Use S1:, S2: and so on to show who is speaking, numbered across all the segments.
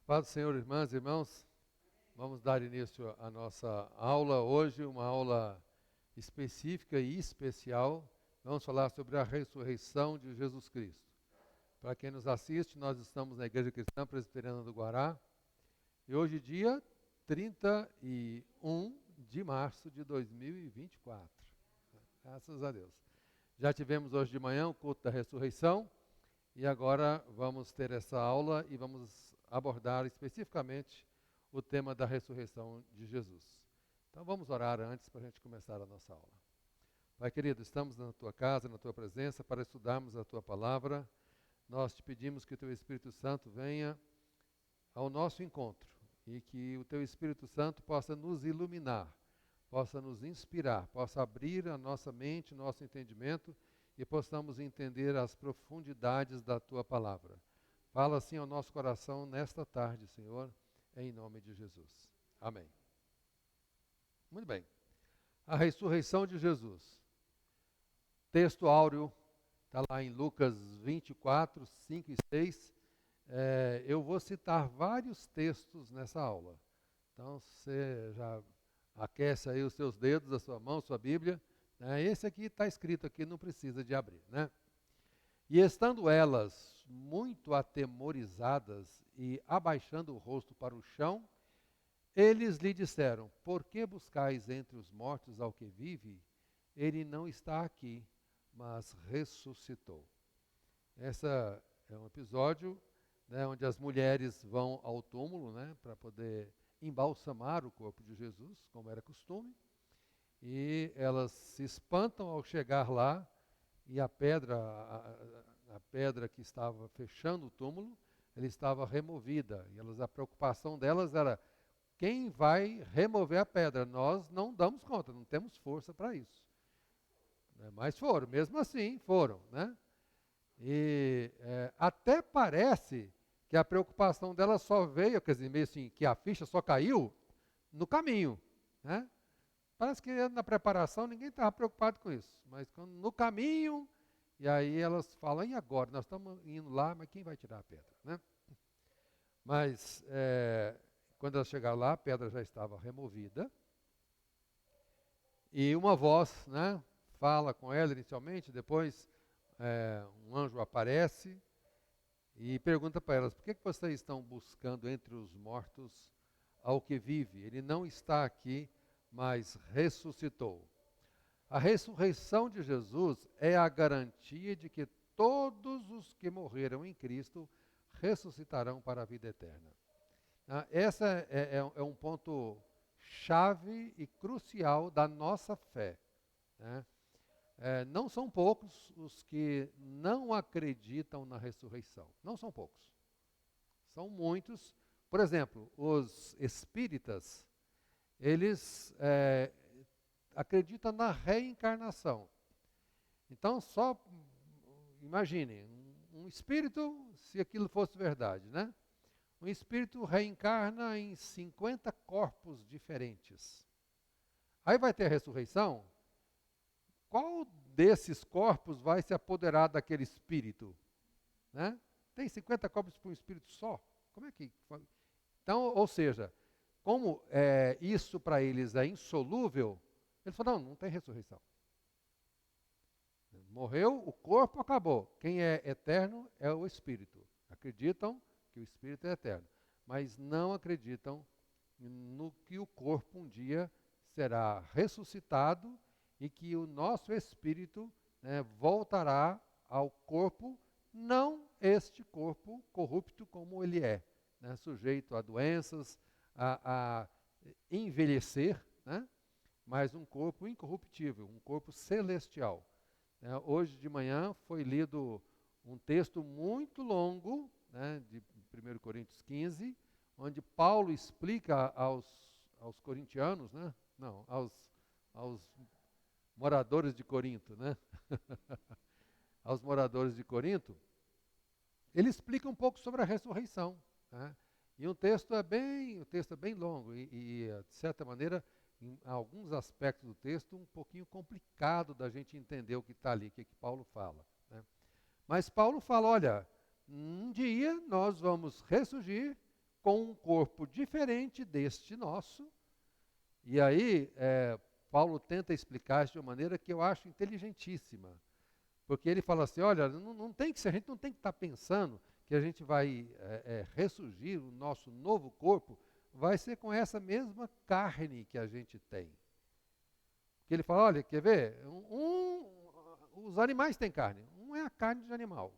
S1: Paz do Senhor, irmãs e irmãos, vamos dar início à nossa aula hoje, uma aula específica e especial. Vamos falar sobre a ressurreição de Jesus Cristo. Para quem nos assiste, nós estamos na Igreja Cristã Presbiteriana do Guará e hoje dia 31 de março de 2024. Graças a Deus. Já tivemos hoje de manhã o culto da ressurreição e agora vamos ter essa aula e vamos abordar especificamente o tema da ressurreição de Jesus. Então vamos orar antes para a gente começar a nossa aula. Pai querido, estamos na tua casa, na tua presença, para estudarmos a tua palavra. Nós te pedimos que o teu Espírito Santo venha ao nosso encontro e que o teu Espírito Santo possa nos iluminar, possa nos inspirar, possa abrir a nossa mente, nosso entendimento e possamos entender as profundidades da tua palavra. Fala assim ao nosso coração nesta tarde, Senhor, em nome de Jesus. Amém. Muito bem. A ressurreição de Jesus. Texto áureo, está lá em Lucas 24, 5 e 6. Eu vou citar vários textos nessa aula. Então, você já aquece aí os seus dedos, a sua mão, sua Bíblia. Esse aqui está escrito aqui, não precisa de abrir, né? E estando elas muito atemorizadas e abaixando o rosto para o chão, eles lhe disseram: por que buscais entre os mortos ao que vive? Ele não está aqui, mas ressuscitou. Esse é um episódio, né, onde as mulheres vão ao túmulo, né, para poder embalsamar o corpo de Jesus, como era costume, e elas se espantam ao chegar lá, e a pedra que estava fechando o túmulo, ela estava removida. E a preocupação delas era: quem vai remover a pedra? Nós não damos conta, não temos força para isso. Mas foram, mesmo assim foram, né? E até parece que a preocupação delas só veio, quer dizer, meio assim, que a ficha só caiu no caminho, né? Parece que na preparação ninguém estava preocupado com isso, mas no caminho, e aí elas falam: e agora? Nós estamos indo lá, mas quem vai tirar a pedra, né? Mas quando elas chegaram lá, a pedra já estava removida, e uma voz, né, fala com ela inicialmente, depois um anjo aparece e pergunta para elas: por que vocês estão buscando entre os mortos ao que vive? Ele não está aqui, mas ressuscitou. A ressurreição de Jesus é a garantia de que todos os que morreram em Cristo ressuscitarão para a vida eterna. Esse é um ponto chave e crucial da nossa fé, né? Não são poucos os que não acreditam na ressurreição. Não são poucos. São muitos. Por exemplo, os espíritas, eles acreditam na reencarnação. Então, só imaginem, um espírito, se aquilo fosse verdade, né? Um espírito reencarna em 50 corpos diferentes. Aí vai ter a ressurreição. Qual desses corpos vai se apoderar daquele espírito, né? Tem 50 corpos para um espírito só? Como é que... Então, ou seja, como isso para eles é insolúvel, eles falaram: não tem ressurreição. Morreu, o corpo acabou. Quem é eterno é o espírito. Acreditam que o espírito é eterno, mas não acreditam no que o corpo um dia será ressuscitado e que o nosso espírito, né, voltará ao corpo, não este corpo corrupto como ele é, né, sujeito a doenças, a envelhecer, né, mas um corpo incorruptível, um corpo celestial. Hoje de manhã foi lido um texto muito longo, né, de 1 Coríntios 15, onde Paulo explica aos corintianos, né, não, aos moradores de Corinto, né? Aos moradores de Corinto, ele explica um pouco sobre a ressurreição, né? E o texto é bem longo e de certa maneira, em alguns aspectos do texto, um pouquinho complicado da gente entender o que está ali, o que Paulo fala, né? Mas Paulo fala: olha, um dia nós vamos ressurgir com um corpo diferente deste nosso. E aí, Paulo tenta explicar isso de uma maneira que eu acho inteligentíssima. Porque ele fala assim, olha, não tem que ser, a gente não tem que estar pensando que a gente vai ressurgir, o nosso novo corpo vai ser com essa mesma carne que a gente tem. Porque ele fala, olha, quer ver? Os animais têm carne, um é a carne de animal.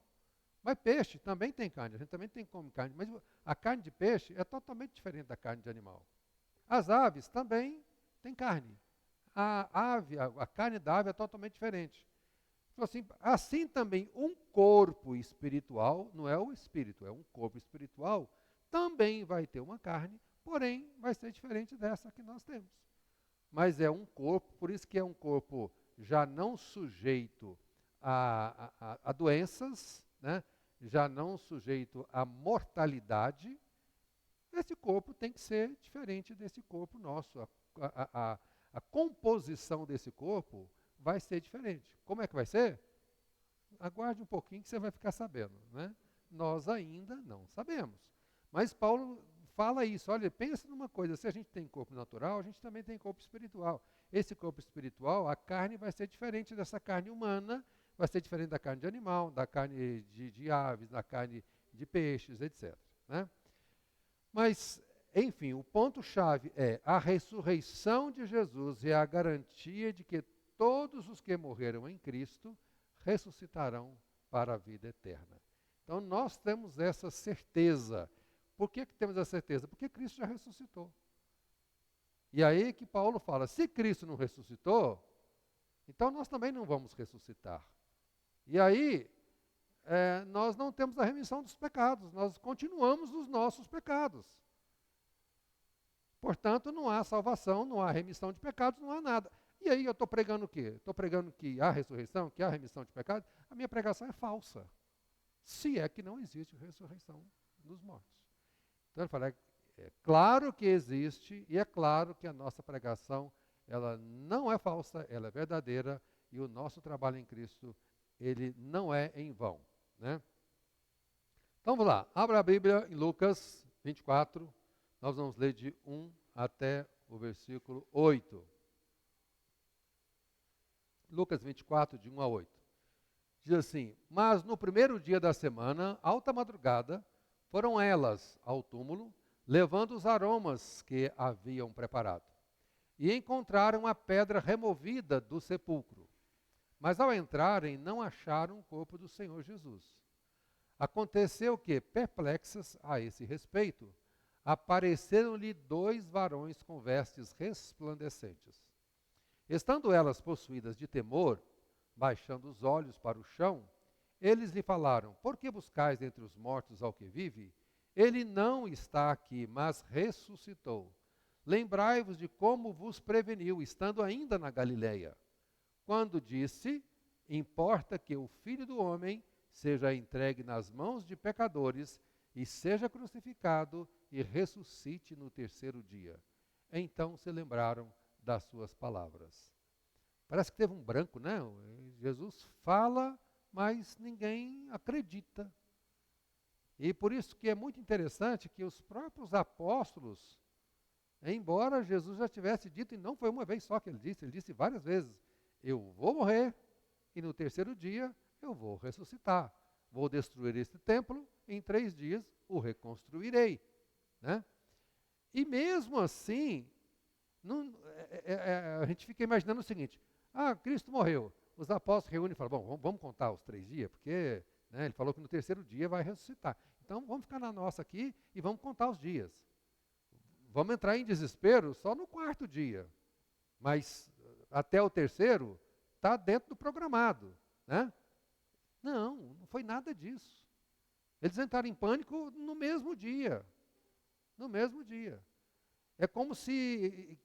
S1: Mas peixe também tem carne, a gente também tem como carne, mas a carne de peixe é totalmente diferente da carne de animal. As aves também têm carne. A carne da ave é totalmente diferente. Então, assim também um corpo espiritual, não é o espírito, é um corpo espiritual, também vai ter uma carne, porém vai ser diferente dessa que nós temos. Mas é um corpo, por isso que é um corpo já não sujeito a doenças, né? Já não sujeito à mortalidade. Esse corpo tem que ser diferente desse corpo nosso. A composição desse corpo vai ser diferente. Como é que vai ser? Aguarde um pouquinho que você vai ficar sabendo, né? Nós ainda não sabemos. Mas Paulo fala isso, olha, pensa numa coisa, se a gente tem corpo natural, a gente também tem corpo espiritual. Esse corpo espiritual, a carne vai ser diferente dessa carne humana, vai ser diferente da carne de animal, da carne de aves, da carne de peixes, etc. Né? Mas, enfim, o ponto-chave é a ressurreição de Jesus é a garantia de que todos os que morreram em Cristo ressuscitarão para a vida eterna. Então, nós temos essa certeza. Por que temos essa certeza? Porque Cristo já ressuscitou. E aí que Paulo fala, se Cristo não ressuscitou, então nós também não vamos ressuscitar. E aí, nós não temos a remissão dos pecados, nós continuamos nos nossos pecados. Portanto, não há salvação, não há remissão de pecados, não há nada. E aí eu estou pregando o quê? Estou pregando que há ressurreição, que há remissão de pecados? A minha pregação é falsa. Se é que não existe ressurreição dos mortos. Então ele fala, é claro que existe e é claro que a nossa pregação ela não é falsa, ela é verdadeira e o nosso trabalho em Cristo ele não é em vão. Né? Então vamos lá, abra a Bíblia em Lucas 24, nós vamos ler de 1 até o versículo 8. Lucas 24, de 1 a 8. Diz assim, mas no primeiro dia da semana, alta madrugada, foram elas ao túmulo, levando os aromas que haviam preparado. E encontraram a pedra removida do sepulcro. Mas ao entrarem, não acharam o corpo do Senhor Jesus. Aconteceu que, perplexas a esse respeito, apareceram-lhe 2 varões com vestes resplandecentes. Estando elas possuídas de temor, baixando os olhos para o chão, eles lhe falaram, por que buscais entre os mortos ao que vive? Ele não está aqui, mas ressuscitou. Lembrai-vos de como vos preveniu, estando ainda na Galileia, quando disse, importa que o Filho do Homem seja entregue nas mãos de pecadores e seja crucificado e ressuscite no terceiro dia. Então se lembraram das suas palavras. Parece que teve um branco, né? Jesus fala, mas ninguém acredita. E por isso que é muito interessante que os próprios apóstolos, embora Jesus já tivesse dito, e não foi uma vez só que ele disse várias vezes, eu vou morrer e no terceiro dia eu vou ressuscitar. Vou destruir este templo, em 3 dias o reconstruirei. Né? E mesmo assim, a gente fica imaginando o seguinte, Cristo morreu. Os apóstolos reúnem e falam, bom, vamos contar os 3 dias, porque ele falou que no terceiro dia vai ressuscitar. Então vamos ficar na nossa aqui e vamos contar os dias. Vamos entrar em desespero só no 4º dia. Mas até o terceiro está dentro do programado. Né? Não foi nada disso. Eles entraram em pânico no mesmo dia. No mesmo dia. É como se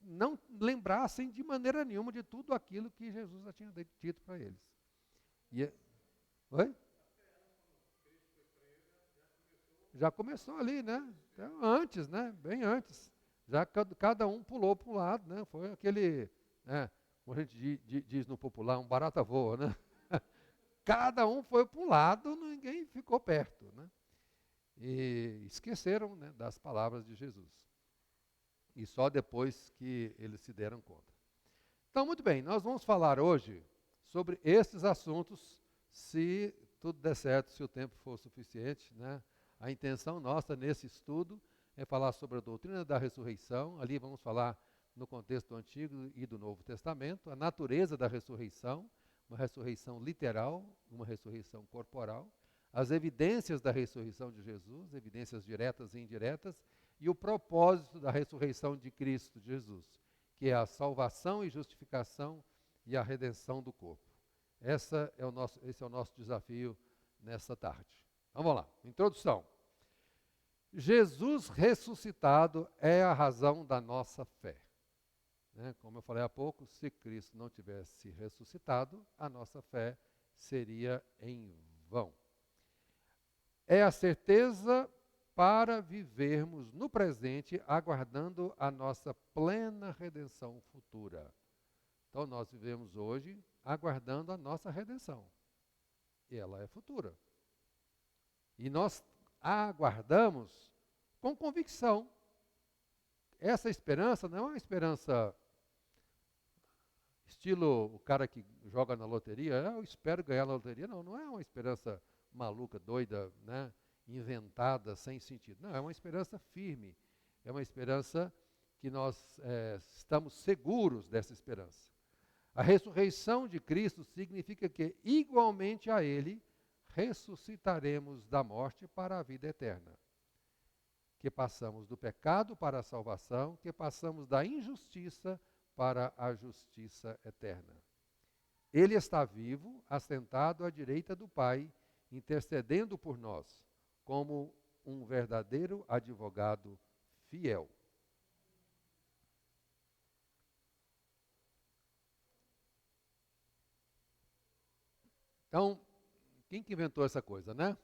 S1: não lembrassem de maneira nenhuma de tudo aquilo que Jesus já tinha dito para eles. Oi? Já começou ali, né? Então, antes, né? Bem antes. Já cada um pulou para um lado, né? Foi aquele, como a gente diz no popular, um barata voa, né? Cada um foi para um lado, ninguém ficou perto, né? e esqueceram, né, das palavras de Jesus. E só depois que eles se deram conta. Então, muito bem, nós vamos falar hoje sobre esses assuntos, se tudo der certo, se o tempo for suficiente, né? A intenção nossa nesse estudo é falar sobre a doutrina da ressurreição. Ali vamos falar no contexto do Antigo e do Novo Testamento, a natureza da ressurreição, uma ressurreição literal, uma ressurreição corporal, as evidências da ressurreição de Jesus, evidências diretas e indiretas, e o propósito da ressurreição de Cristo Jesus, que é a salvação e justificação e a redenção do corpo. Esse é o nosso desafio nessa tarde. Vamos lá, introdução. Jesus ressuscitado é a razão da nossa fé. Como eu falei há pouco, se Cristo não tivesse ressuscitado, a nossa fé seria em vão. É a certeza para vivermos no presente, aguardando a nossa plena redenção futura. Então, nós vivemos hoje aguardando a nossa redenção. E ela é futura. E nós a aguardamos com convicção. Essa esperança não é uma esperança estilo o cara que joga na loteria, eu espero ganhar na loteria. Não, não é uma esperança maluca, doida, né, inventada, sem sentido. Não, é uma esperança firme. É uma esperança que nós estamos seguros dessa esperança. A ressurreição de Cristo significa que, igualmente a Ele, ressuscitaremos da morte para a vida eterna. Que passamos do pecado para a salvação, que passamos da injustiça para a justiça eterna. Ele está vivo, assentado à direita do Pai, intercedendo por nós, como um verdadeiro advogado fiel. Então, quem que inventou essa coisa, né?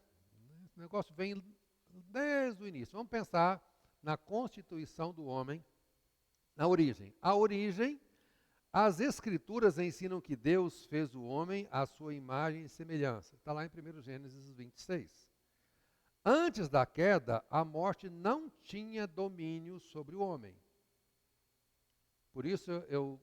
S1: Esse negócio vem desde o início. Vamos pensar na constituição do homem, na origem. A origem, as Escrituras ensinam que Deus fez o homem à sua imagem e semelhança. Está lá em 1 Gênesis 26. Antes da queda, a morte não tinha domínio sobre o homem. Por isso eu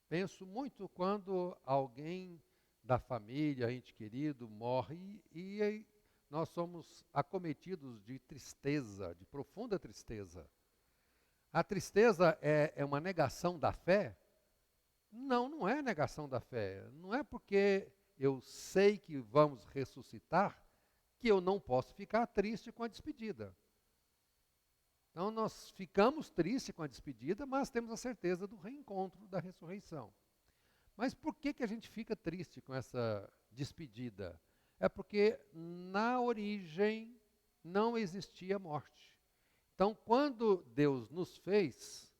S1: penso muito quando alguém da família, ente querido, morre e nós somos acometidos de tristeza, de profunda tristeza. A tristeza é uma negação da fé? Não, não é negação da fé. Não é porque eu sei que vamos ressuscitar que eu não posso ficar triste com a despedida. Então nós ficamos tristes com a despedida, mas temos a certeza do reencontro, da ressurreição. Mas por que a gente fica triste com essa despedida? É porque na origem não existia morte. Então, quando Deus nos fez,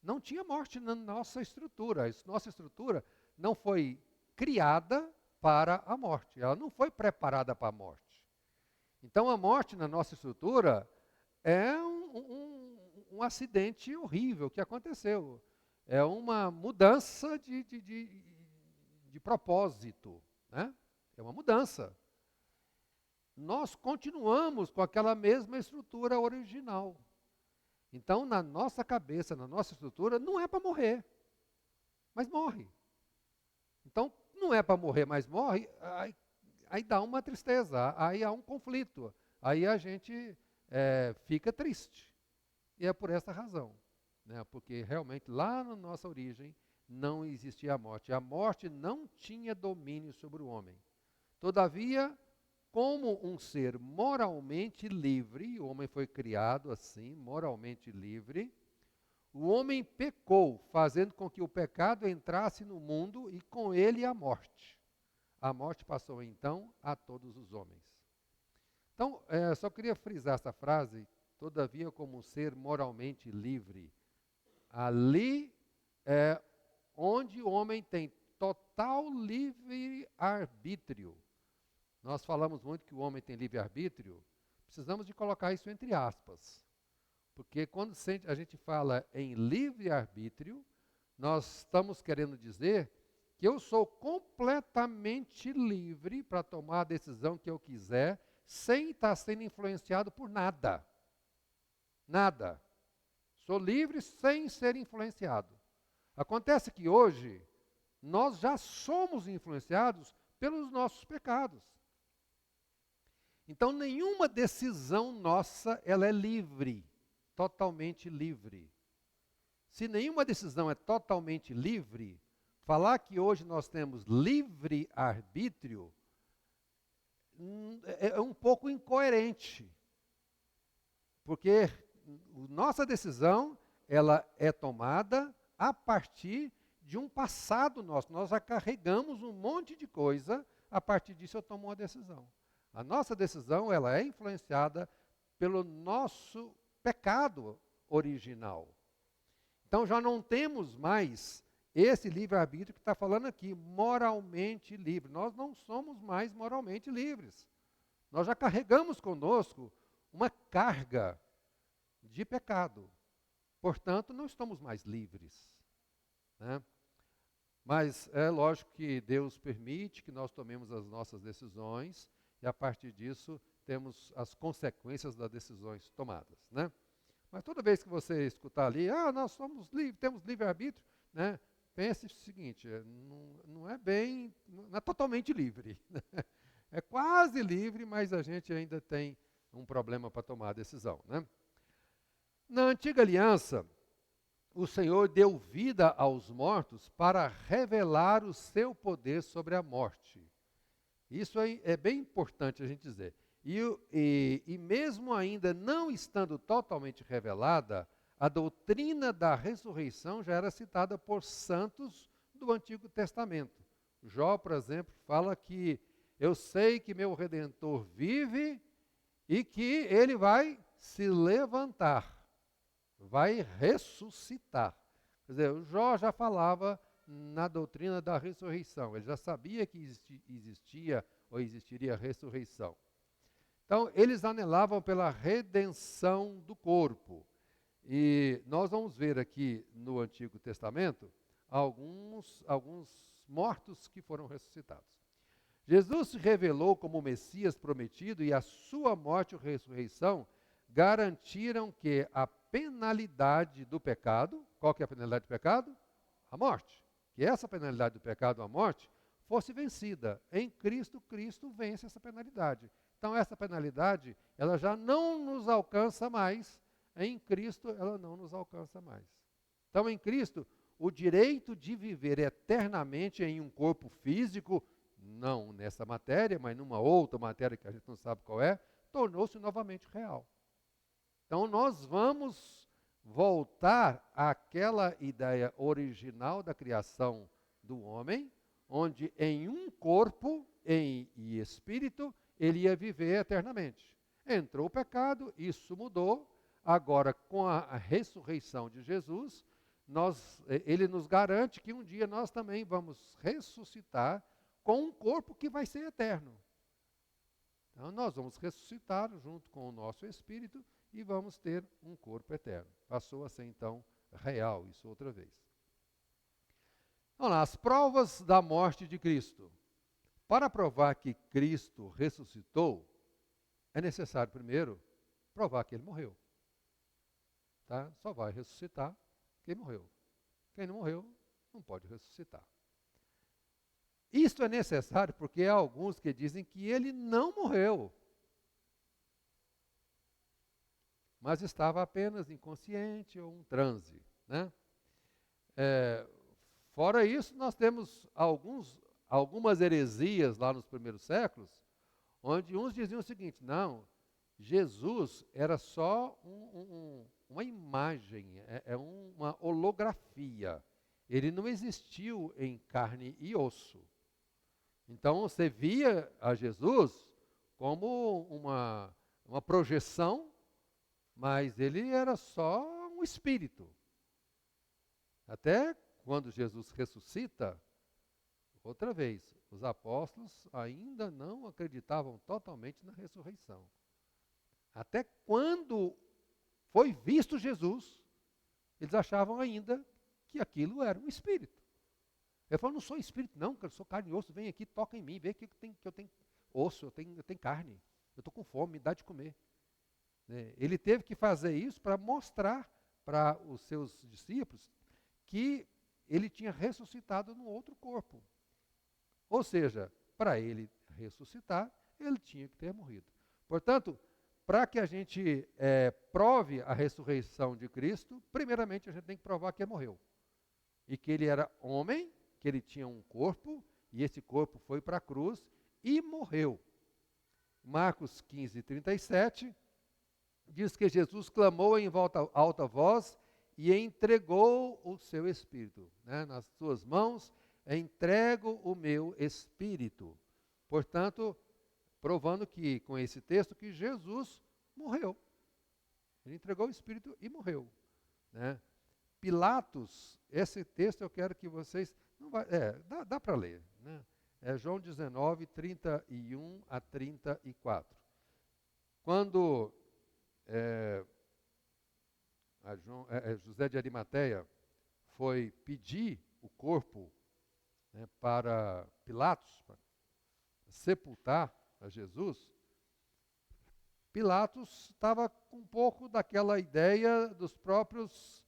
S1: não tinha morte na nossa estrutura. A nossa estrutura não foi criada para a morte. Ela não foi preparada para a morte. Então, a morte na nossa estrutura é um acidente horrível que aconteceu. É uma mudança de propósito, né? É uma mudança. Nós continuamos com aquela mesma estrutura original. Então, na nossa cabeça, na nossa estrutura, não é para morrer, mas morre. Então, não é para morrer, mas morre, aí dá uma tristeza, aí há um conflito, aí a gente fica triste. E é por essa razão, né? Porque realmente lá na nossa origem não existia a morte. A morte não tinha domínio sobre o homem. Todavia, como um ser moralmente livre, o homem foi criado assim, moralmente livre, o homem pecou, fazendo com que o pecado entrasse no mundo e com ele a morte. A morte passou então a todos os homens. Então, só queria frisar essa frase, todavia como um ser moralmente livre. Ali é onde o homem tem total livre-arbítrio. Nós falamos muito que o homem tem livre-arbítrio, precisamos de colocar isso entre aspas. Porque quando a gente fala em livre-arbítrio, nós estamos querendo dizer que eu sou completamente livre para tomar a decisão que eu quiser, sem estar sendo influenciado por nada. Nada. Sou livre sem ser influenciado. Acontece que hoje, nós já somos influenciados pelos nossos pecados. Então, nenhuma decisão nossa, ela é livre, totalmente livre. Se nenhuma decisão é totalmente livre, falar que hoje nós temos livre arbítrio é um pouco incoerente. Porque nossa decisão, ela é tomada a partir de um passado nosso. Nós já carregamos um monte de coisa, a partir disso eu tomo uma decisão. A nossa decisão, ela é influenciada pelo nosso pecado original. Então já não temos mais esse livre-arbítrio que está falando aqui, moralmente livre. Nós não somos mais moralmente livres. Nós já carregamos conosco uma carga de pecado. Portanto, não estamos mais livres. Né? Mas é lógico que Deus permite que nós tomemos as nossas decisões e a partir disso temos as consequências das decisões tomadas. Né? Mas toda vez que você escutar ali, nós somos livres, temos livre-arbítrio, né? Pense o seguinte, não é bem, não é totalmente livre. É quase livre, mas a gente ainda tem um problema para tomar a decisão. Né? Na antiga aliança, o Senhor deu vida aos mortos para revelar o seu poder sobre a morte. Isso é bem importante a gente dizer. E mesmo ainda não estando totalmente revelada, a doutrina da ressurreição já era citada por santos do Antigo Testamento. Jó, por exemplo, fala que eu sei que meu Redentor vive e que ele vai se levantar, vai ressuscitar. Quer dizer, o Jó já falava na doutrina da ressurreição, ele já sabia que existia ou existiria ressurreição. Então, eles anelavam pela redenção do corpo. E nós vamos ver aqui no Antigo Testamento alguns mortos que foram ressuscitados. Jesus se revelou como o Messias prometido e a sua morte e ressurreição garantiram que a penalidade do pecado, qual que é a penalidade do pecado? A morte. Que essa penalidade do pecado, a morte, fosse vencida. Em Cristo, Cristo vence essa penalidade. Então essa penalidade, ela já não nos alcança mais. Em Cristo, ela não nos alcança mais. Então, em Cristo, o direito de viver eternamente em um corpo físico, não nessa matéria, mas numa outra matéria que a gente não sabe qual é, tornou-se novamente real. Então, nós vamos voltar àquela ideia original da criação do homem, onde em um corpo e espírito, ele ia viver eternamente. Entrou o pecado, isso mudou. Agora, com a ressurreição de Jesus, ele nos garante que um dia nós também vamos ressuscitar com um corpo que vai ser eterno. Então, nós vamos ressuscitar junto com o nosso espírito e vamos ter um corpo eterno. Passou a ser, então, real isso outra vez. Vamos lá, as provas da morte de Cristo. Para provar que Cristo ressuscitou, é necessário, primeiro, provar que ele morreu. Tá? Só vai ressuscitar quem morreu. Quem não morreu, não pode ressuscitar. Isto é necessário porque há alguns que dizem que ele não morreu, mas estava apenas inconsciente ou um transe. Né? Fora isso, nós temos algumas heresias lá nos primeiros séculos, onde uns diziam o seguinte, não, Jesus era só uma imagem, uma holografia. Ele não existiu em carne e osso. Então você via a Jesus como uma projeção, mas ele era só um espírito. Até quando Jesus ressuscita, outra vez, os apóstolos ainda não acreditavam totalmente na ressurreição. Até quando foi visto Jesus, eles achavam ainda que aquilo era um espírito. Ele falou, não sou espírito não, eu sou carne e osso, vem aqui, toca em mim, vê que eu tenho osso, eu tenho carne. eu estou com fome, me dá de comer. Né? Ele teve que fazer isso para mostrar para os seus discípulos que ele tinha ressuscitado num outro corpo. Ou seja, para ele ressuscitar, ele tinha que ter morrido. Portanto, para que a gente prove a ressurreição de Cristo, primeiramente a gente tem que provar que ele morreu. E que ele era homem, que ele tinha um corpo, e esse corpo foi para a cruz e morreu. Marcos 15, 37, diz que Jesus clamou em alta voz e entregou o seu espírito. Né? Nas suas mãos, entrego o meu espírito. Portanto, provando que, com esse texto, que Jesus morreu. Ele entregou o espírito e morreu. Né? Pilatos, esse texto eu quero que vocês... dá para ler. Né? É João 19, 31 a 34. Quando José de Arimateia foi pedir o corpo, né, para Pilatos, para sepultar a Jesus, Pilatos estava com um pouco daquela ideia dos próprios,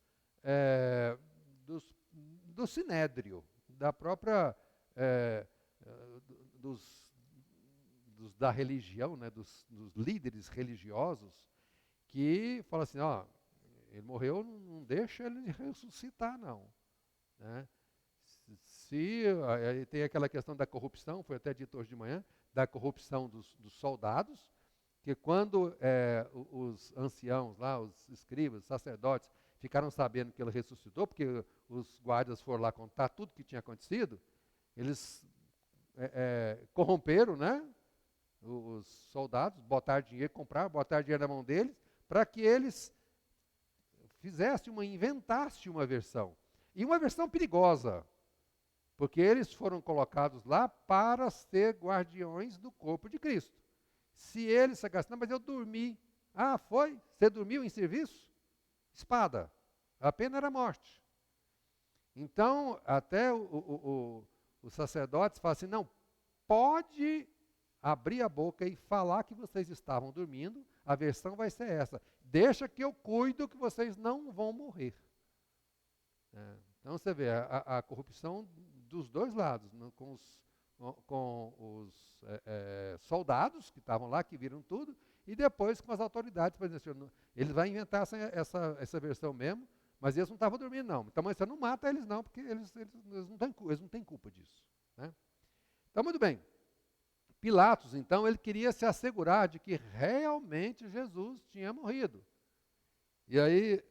S1: do sinédrio, da própria, da religião, né, dos líderes religiosos, que falam assim, ele morreu, não deixa ele ressuscitar, não. Né? Aí tem aquela questão da corrupção, foi até dito hoje de manhã, da corrupção dos soldados, que quando os anciãos lá, os escribas, os sacerdotes, ficaram sabendo que ele ressuscitou, porque os guardas foram lá contar tudo que tinha acontecido, eles corromperam, né, os soldados, botaram dinheiro, compraram, botaram dinheiro na mão deles, para que eles inventassem uma versão. E uma versão perigosa, porque eles foram colocados lá para ser guardiões do corpo de Cristo. Se eles sagassem, não, mas eu dormi. Ah, foi? Você dormiu em serviço? Espada. A pena era morte. Então, até os sacerdotes falam assim, não, pode abrir a boca e falar que vocês estavam dormindo, a versão vai ser essa. Deixa que eu cuido que vocês não vão morrer. Então você vê a corrupção dos dois lados, né, com os soldados que estavam lá, que viram tudo, e depois com as autoridades, por exemplo, eles vão inventar essa versão mesmo, mas eles não estavam dormindo não. Então você não mata eles não, porque eles não têm culpa disso. Né? Então muito bem. Pilatos, então, ele queria se assegurar de que realmente Jesus tinha morrido. E aí,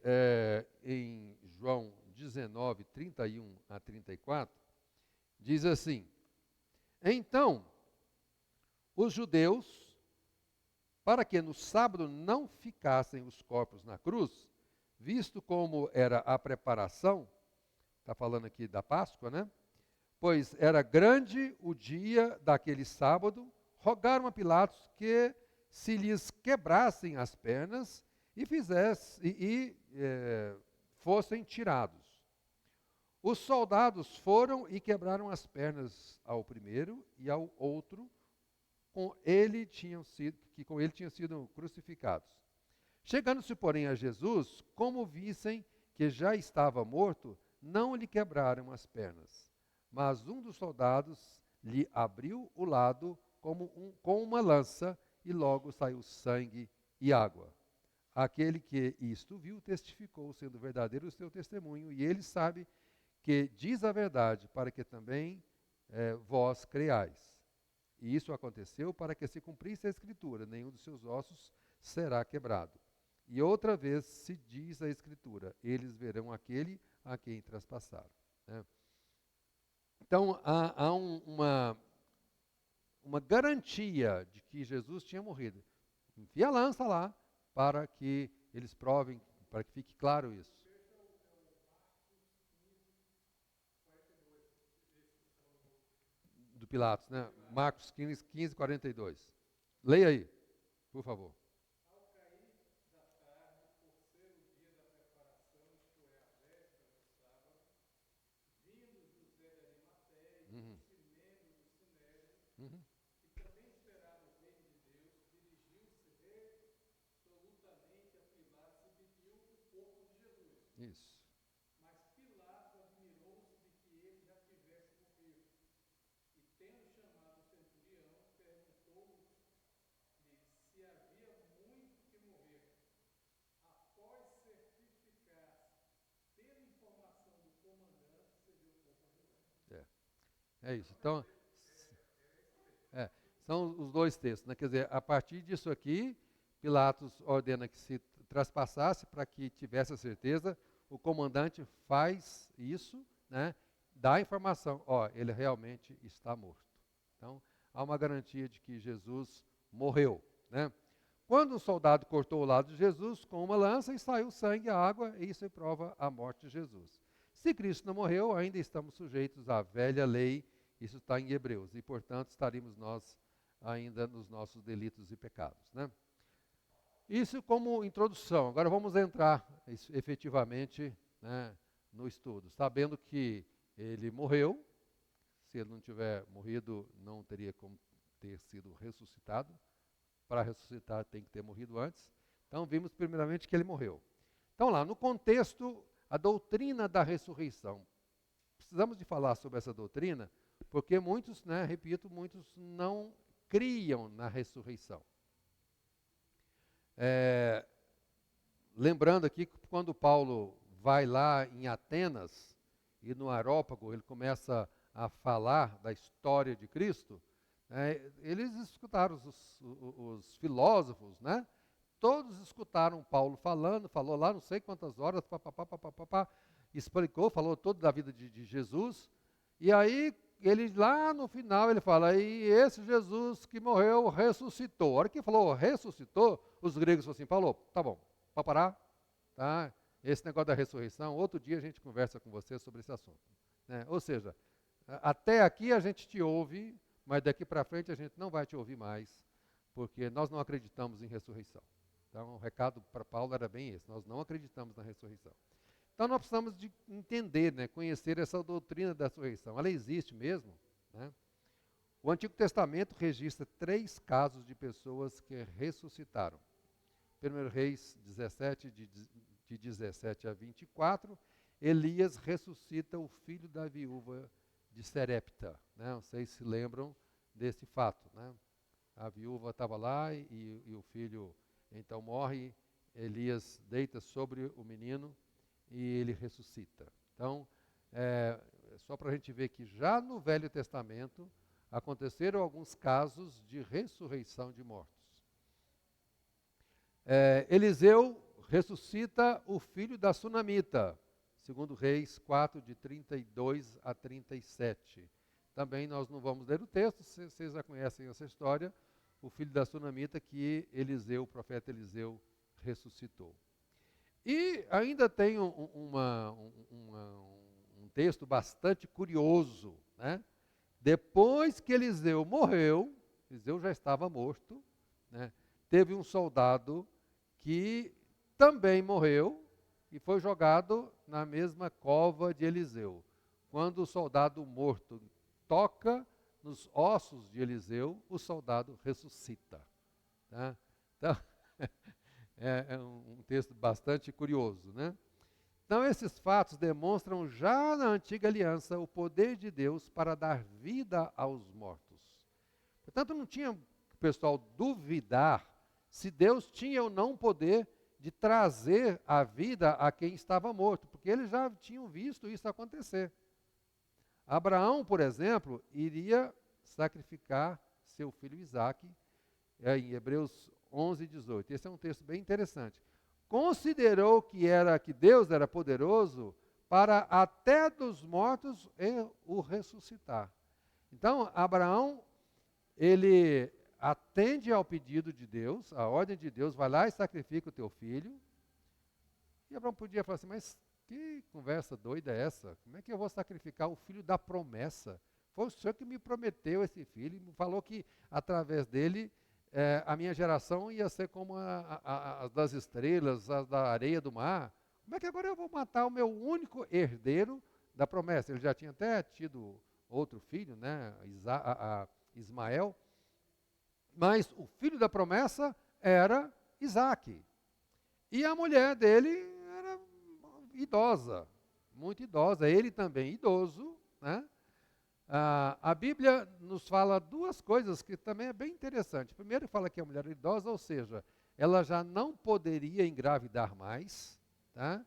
S1: em João 19, 31 a 34, diz assim, então, os judeus, para que no sábado não ficassem os corpos na cruz, visto como era a preparação, está falando aqui da Páscoa, né? Pois era grande o dia daquele sábado, rogaram a Pilatos que se lhes quebrassem as pernas e fossem tirados. Os soldados foram e quebraram as pernas ao primeiro e ao outro, que com ele tinham sido crucificados. Chegando-se, porém, a Jesus, como vissem que já estava morto, não lhe quebraram as pernas. Mas um dos soldados lhe abriu o lado com uma lança, e logo saiu sangue e água. Aquele que isto viu testificou, sendo verdadeiro o seu testemunho, e ele sabe que diz a verdade, para que também vós creais. E isso aconteceu para que se cumprisse a Escritura, nenhum dos seus ossos será quebrado. E outra vez se diz a Escritura, eles verão aquele a quem traspassaram. Né? Então, há uma garantia de que Jesus tinha morrido. Enfia a lança lá para que eles provem, para que fique claro isso. Do Pilatos, né? Marcos 15, 42. Leia aí, por favor. Uhum. Uhum. Isso.
S2: Mas Pilatos admirou-se de que ele já tivesse morrido. E tendo chamado o centurião, perguntou-lhe se havia muito que morrer. Após certificar-se pela informação do comandante, cedeu o corpo a José.
S1: É isso. Então, são os dois textos, né? Quer dizer, a partir disso aqui, Pilatos ordena que se traspassasse para que tivesse a certeza. O comandante faz isso, né? Dá a informação, ele realmente está morto. Então, há uma garantia de que Jesus morreu, né? Quando um soldado cortou o lado de Jesus com uma lança e saiu sangue e água, isso prova a morte de Jesus. Se Cristo não morreu, ainda estamos sujeitos à velha lei, isso está em Hebreus, e portanto estaríamos nós ainda nos nossos delitos e pecados, né? Isso como introdução. Agora vamos entrar efetivamente, né, no estudo, sabendo que ele morreu. Se ele não tiver morrido, não teria como ter sido ressuscitado. Para ressuscitar tem que ter morrido antes. Então vimos primeiramente que ele morreu. Então lá, no contexto, a doutrina da ressurreição. Precisamos de falar sobre essa doutrina, porque muitos, né, repito, muitos não criam na ressurreição. Lembrando aqui que quando Paulo vai lá em Atenas, e no Areópago ele começa a falar da história de Cristo, eles escutaram, os filósofos, né? Todos escutaram Paulo falou lá não sei quantas horas, explicou, falou todo da vida de Jesus, e aí ele lá no final ele fala, e esse Jesus que morreu ressuscitou. A hora que falou ressuscitou, os gregos falaram assim, Paulo, tá bom, pode parar, tá? Esse negócio da ressurreição, outro dia a gente conversa com você sobre esse assunto, né? Ou seja, até aqui a gente te ouve, mas daqui para frente a gente não vai te ouvir mais, porque nós não acreditamos em ressurreição. Então o recado para Paulo era bem esse, nós não acreditamos na ressurreição. Então nós precisamos de entender, né, conhecer essa doutrina da ressurreição. Ela existe mesmo, né? O Antigo Testamento registra 3 casos de pessoas que ressuscitaram. 1 Reis 17, de 17 a 24, Elias ressuscita o filho da viúva de Serepta, né? Vocês se lembram desse fato, né? A viúva estava lá e o filho então morre, Elias deita sobre o menino e ele ressuscita. Então, só para a gente ver que já no Velho Testamento aconteceram alguns casos de ressurreição de mortos. Eliseu ressuscita o filho da Sunamita, segundo Reis 4, de 32 a 37. Também nós não vamos ler o texto, vocês já conhecem essa história, o filho da Sunamita que Eliseu, o profeta Eliseu, ressuscitou. E ainda tem um texto bastante curioso, né? Depois que Eliseu morreu, Eliseu já estava morto, né? Teve um soldado que também morreu e foi jogado na mesma cova de Eliseu. Quando o soldado morto toca nos ossos de Eliseu, o soldado ressuscita. Tá? Então, é um texto bastante curioso, né? Então, esses fatos demonstram já na antiga aliança o poder de Deus para dar vida aos mortos. Portanto, não tinha o pessoal duvidar se Deus tinha ou não poder de trazer a vida a quem estava morto, porque eles já tinham visto isso acontecer. Abraão, por exemplo, iria sacrificar seu filho Isaque, em Hebreus 11, 18. Esse é um texto bem interessante. Considerou que Deus era poderoso para até dos mortos o ressuscitar. Então, Abraão, ele atende ao pedido de Deus, à ordem de Deus, vai lá e sacrifica o teu filho. E Abraão podia falar assim, mas que conversa doida é essa? Como é que eu vou sacrificar o filho da promessa? Foi o Senhor que me prometeu esse filho, me falou que através dele a minha geração ia ser como as das estrelas, as da areia do mar. Como é que agora eu vou matar o meu único herdeiro da promessa? Ele já tinha até tido outro filho, né, Ismael, mas o filho da promessa era Isaque. E a mulher dele idosa, ele também idoso, né? A Bíblia nos fala duas coisas que também é bem interessante. Primeiro, fala que a mulher é idosa, ou seja, ela já não poderia engravidar mais, tá?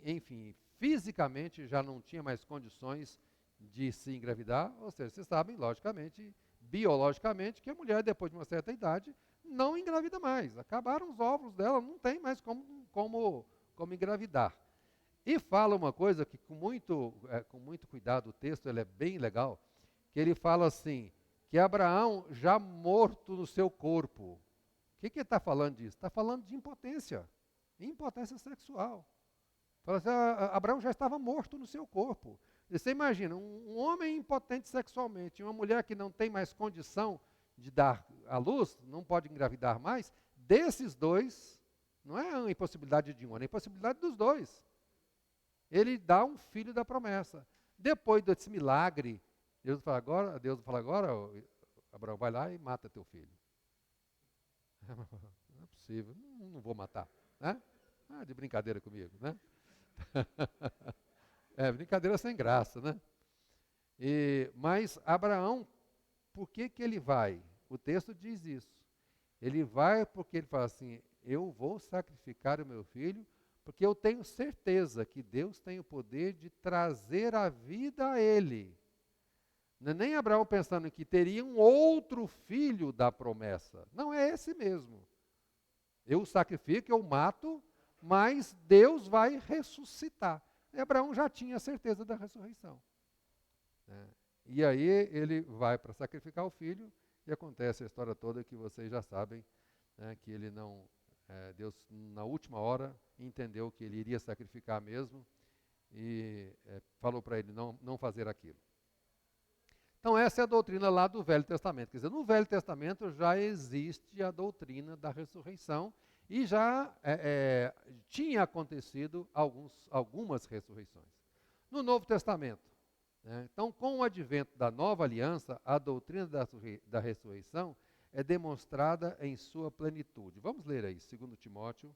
S1: Enfim, fisicamente já não tinha mais condições de se engravidar, ou seja, vocês sabem, logicamente, biologicamente, que a mulher, depois de uma certa idade, não engravida mais. Acabaram os óvulos dela, não tem mais como engravidar. E fala uma coisa que com muito cuidado, o texto ele é bem legal, que ele fala assim, que Abraão já morto no seu corpo. O que ele está falando disso? Está falando de impotência sexual. Fala assim, Abraão já estava morto no seu corpo. E você imagina, um homem impotente sexualmente, uma mulher que não tem mais condição de dar à luz, não pode engravidar mais, desses dois, não é a impossibilidade de um, é a impossibilidade dos dois. Ele dá um filho da promessa. Depois desse milagre, Deus fala agora, Abraão, vai lá e mata teu filho. Não é possível, não vou matar. Né? De brincadeira comigo, né? Brincadeira sem graça, né? Mas Abraão, por que ele vai? O texto diz isso. Ele vai porque ele fala assim, eu vou sacrificar o meu filho, porque eu tenho certeza que Deus tem o poder de trazer a vida a ele. Não é nem Abraão pensando que teria um outro filho da promessa. Não, é esse mesmo. Eu o sacrifico, eu mato, mas Deus vai ressuscitar. E Abraão já tinha certeza da ressurreição. E aí ele vai para sacrificar o filho e acontece a história toda que vocês já sabem, né, que ele não... Deus, na última hora, entendeu que ele iria sacrificar mesmo e falou para ele não fazer aquilo. Então, essa é a doutrina lá do Velho Testamento. Quer dizer, no Velho Testamento já existe a doutrina da ressurreição e já tinha acontecido algumas ressurreições. No Novo Testamento, então, com o advento da nova aliança, a doutrina da ressurreição é demonstrada em sua plenitude. Vamos ler aí, 2 Timóteo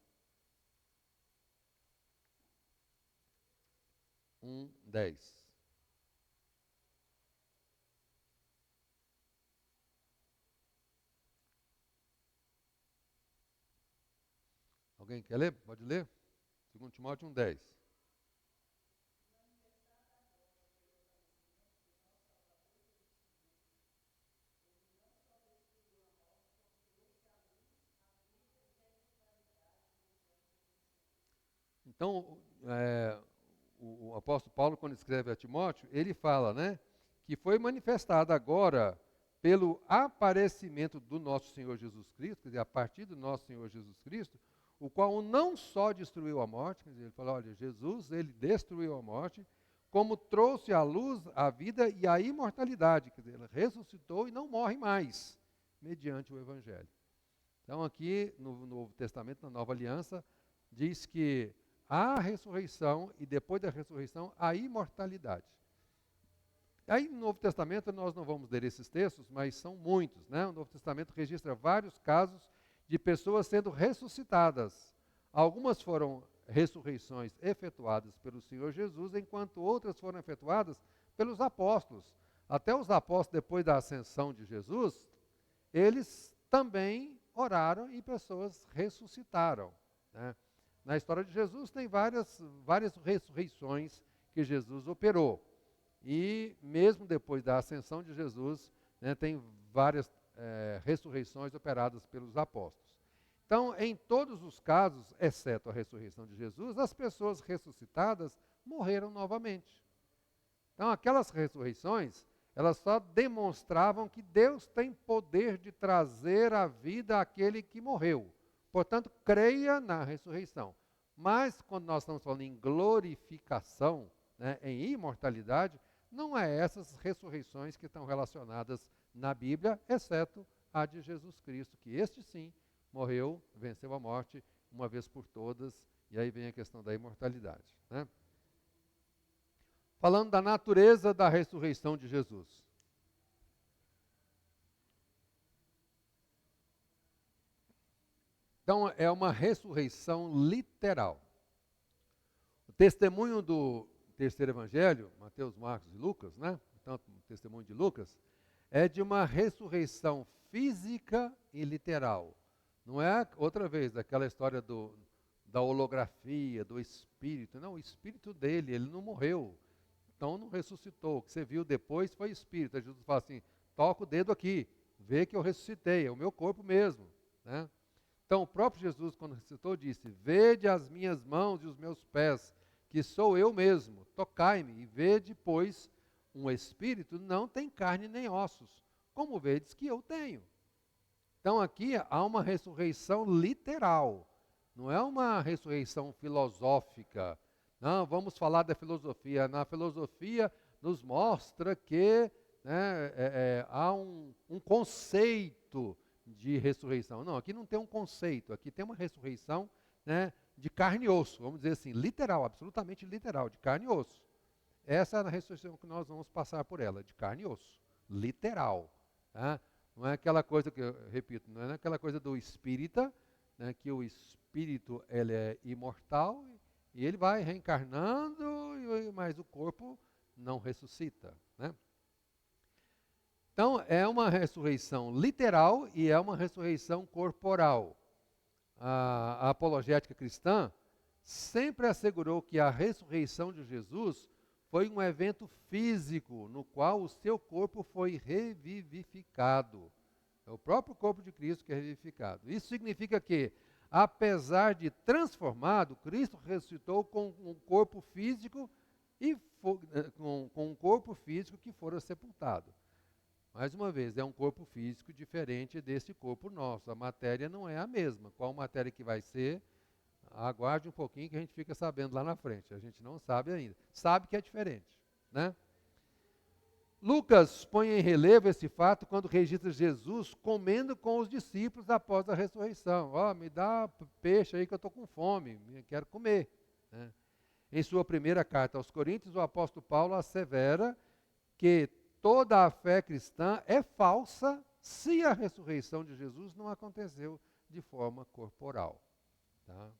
S1: 1:10. Alguém quer ler? Pode ler? 2 Timóteo 1:10. Então, o apóstolo Paulo, quando escreve a Timóteo, ele fala, né, que foi manifestada agora pelo aparecimento do nosso Senhor Jesus Cristo, quer dizer, a partir do nosso Senhor Jesus Cristo, o qual não só destruiu a morte, quer dizer, ele fala, olha, Jesus, ele destruiu a morte, como trouxe à luz a vida e a imortalidade, quer dizer, ele ressuscitou e não morre mais, mediante o Evangelho. Então, aqui no Novo Testamento, na Nova Aliança, diz que há a ressurreição e depois da ressurreição a imortalidade. Aí no Novo Testamento nós não vamos ler esses textos, mas são muitos, né? O Novo Testamento registra vários casos de pessoas sendo ressuscitadas. Algumas foram ressurreições efetuadas pelo Senhor Jesus, enquanto outras foram efetuadas pelos apóstolos. Até os apóstolos, depois da ascensão de Jesus, eles também oraram e pessoas ressuscitaram, né? Na história de Jesus tem várias ressurreições que Jesus operou. E mesmo depois da ascensão de Jesus, né, tem várias ressurreições operadas pelos apóstolos. Então, em todos os casos, exceto a ressurreição de Jesus, as pessoas ressuscitadas morreram novamente. Então, aquelas ressurreições, elas só demonstravam que Deus tem poder de trazer à vida aquele que morreu. Portanto, creia na ressurreição. Mas, quando nós estamos falando em glorificação, né, em imortalidade, não é essas ressurreições que estão relacionadas na Bíblia, exceto a de Jesus Cristo, que este sim morreu, venceu a morte uma vez por todas, e aí vem a questão da imortalidade, né? Falando da natureza da ressurreição de Jesus. Então, é uma ressurreição literal. O testemunho do terceiro evangelho, Mateus, Marcos e Lucas, né? Tanto o testemunho de Lucas, é de uma ressurreição física e literal. Não é, outra vez, daquela história da holografia, do espírito. Não, o espírito dele, ele não morreu. Então não ressuscitou. O que você viu depois foi espírito. Aí Jesus fala assim, toca o dedo aqui, vê que eu ressuscitei, é o meu corpo mesmo. Né? Então o próprio Jesus, quando ressuscitou, disse, vede as minhas mãos e os meus pés, que sou eu mesmo, tocai-me, e vede, pois, um espírito não tem carne nem ossos, como vedes que eu tenho. Então aqui há uma ressurreição literal, não é uma ressurreição filosófica. Não, vamos falar da filosofia. Na filosofia nos mostra que há um conceito de ressurreição. Não, aqui não tem um conceito, aqui tem uma ressurreição, né, de carne e osso, vamos dizer assim, literal, absolutamente literal, de carne e osso. Essa é a ressurreição que nós vamos passar por ela, de carne e osso, literal. Tá? Não é aquela coisa que, eu repito, não é aquela coisa do espírita, né, que o espírito ele é imortal e ele vai reencarnando, mas o corpo não ressuscita. Né? Então, é uma ressurreição literal e é uma ressurreição corporal. A apologética cristã sempre assegurou que a ressurreição de Jesus foi um evento físico no qual o seu corpo foi revivificado. É o próprio corpo de Cristo que é revivificado. Isso significa que, apesar de transformado, Cristo ressuscitou com um corpo físico com um corpo físico que fora sepultado. Mais uma vez, é um corpo físico diferente desse corpo nosso. A matéria não é a mesma. Qual matéria que vai ser? Aguarde um pouquinho que a gente fica sabendo lá na frente. A gente não sabe ainda. Sabe que é diferente, né? Lucas põe em relevo esse fato quando registra Jesus comendo com os discípulos após a ressurreição. Ó, me dá peixe aí que eu estou com fome, quero comer. Né? Em sua primeira carta aos Coríntios, o apóstolo Paulo assevera que toda a fé cristã é falsa se a ressurreição de Jesus não aconteceu de forma corporal. Tá?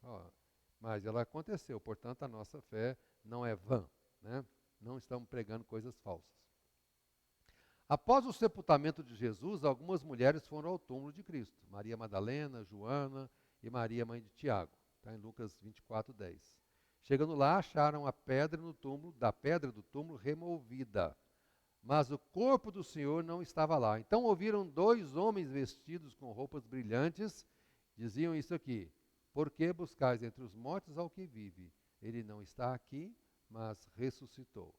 S1: Mas ela aconteceu, portanto a nossa fé não é vã. Né? Não estamos pregando coisas falsas. Após o sepultamento de Jesus, algumas mulheres foram ao túmulo de Cristo. Maria Madalena, Joana e Maria, mãe de Tiago. Está em Lucas 24:10. Chegando lá, acharam a pedra no túmulo, da pedra do túmulo removida. Mas o corpo do Senhor não estava lá. Então ouviram 2 homens vestidos com roupas brilhantes, diziam isso aqui, por que buscais entre os mortos ao que vive? Ele não está aqui, mas ressuscitou.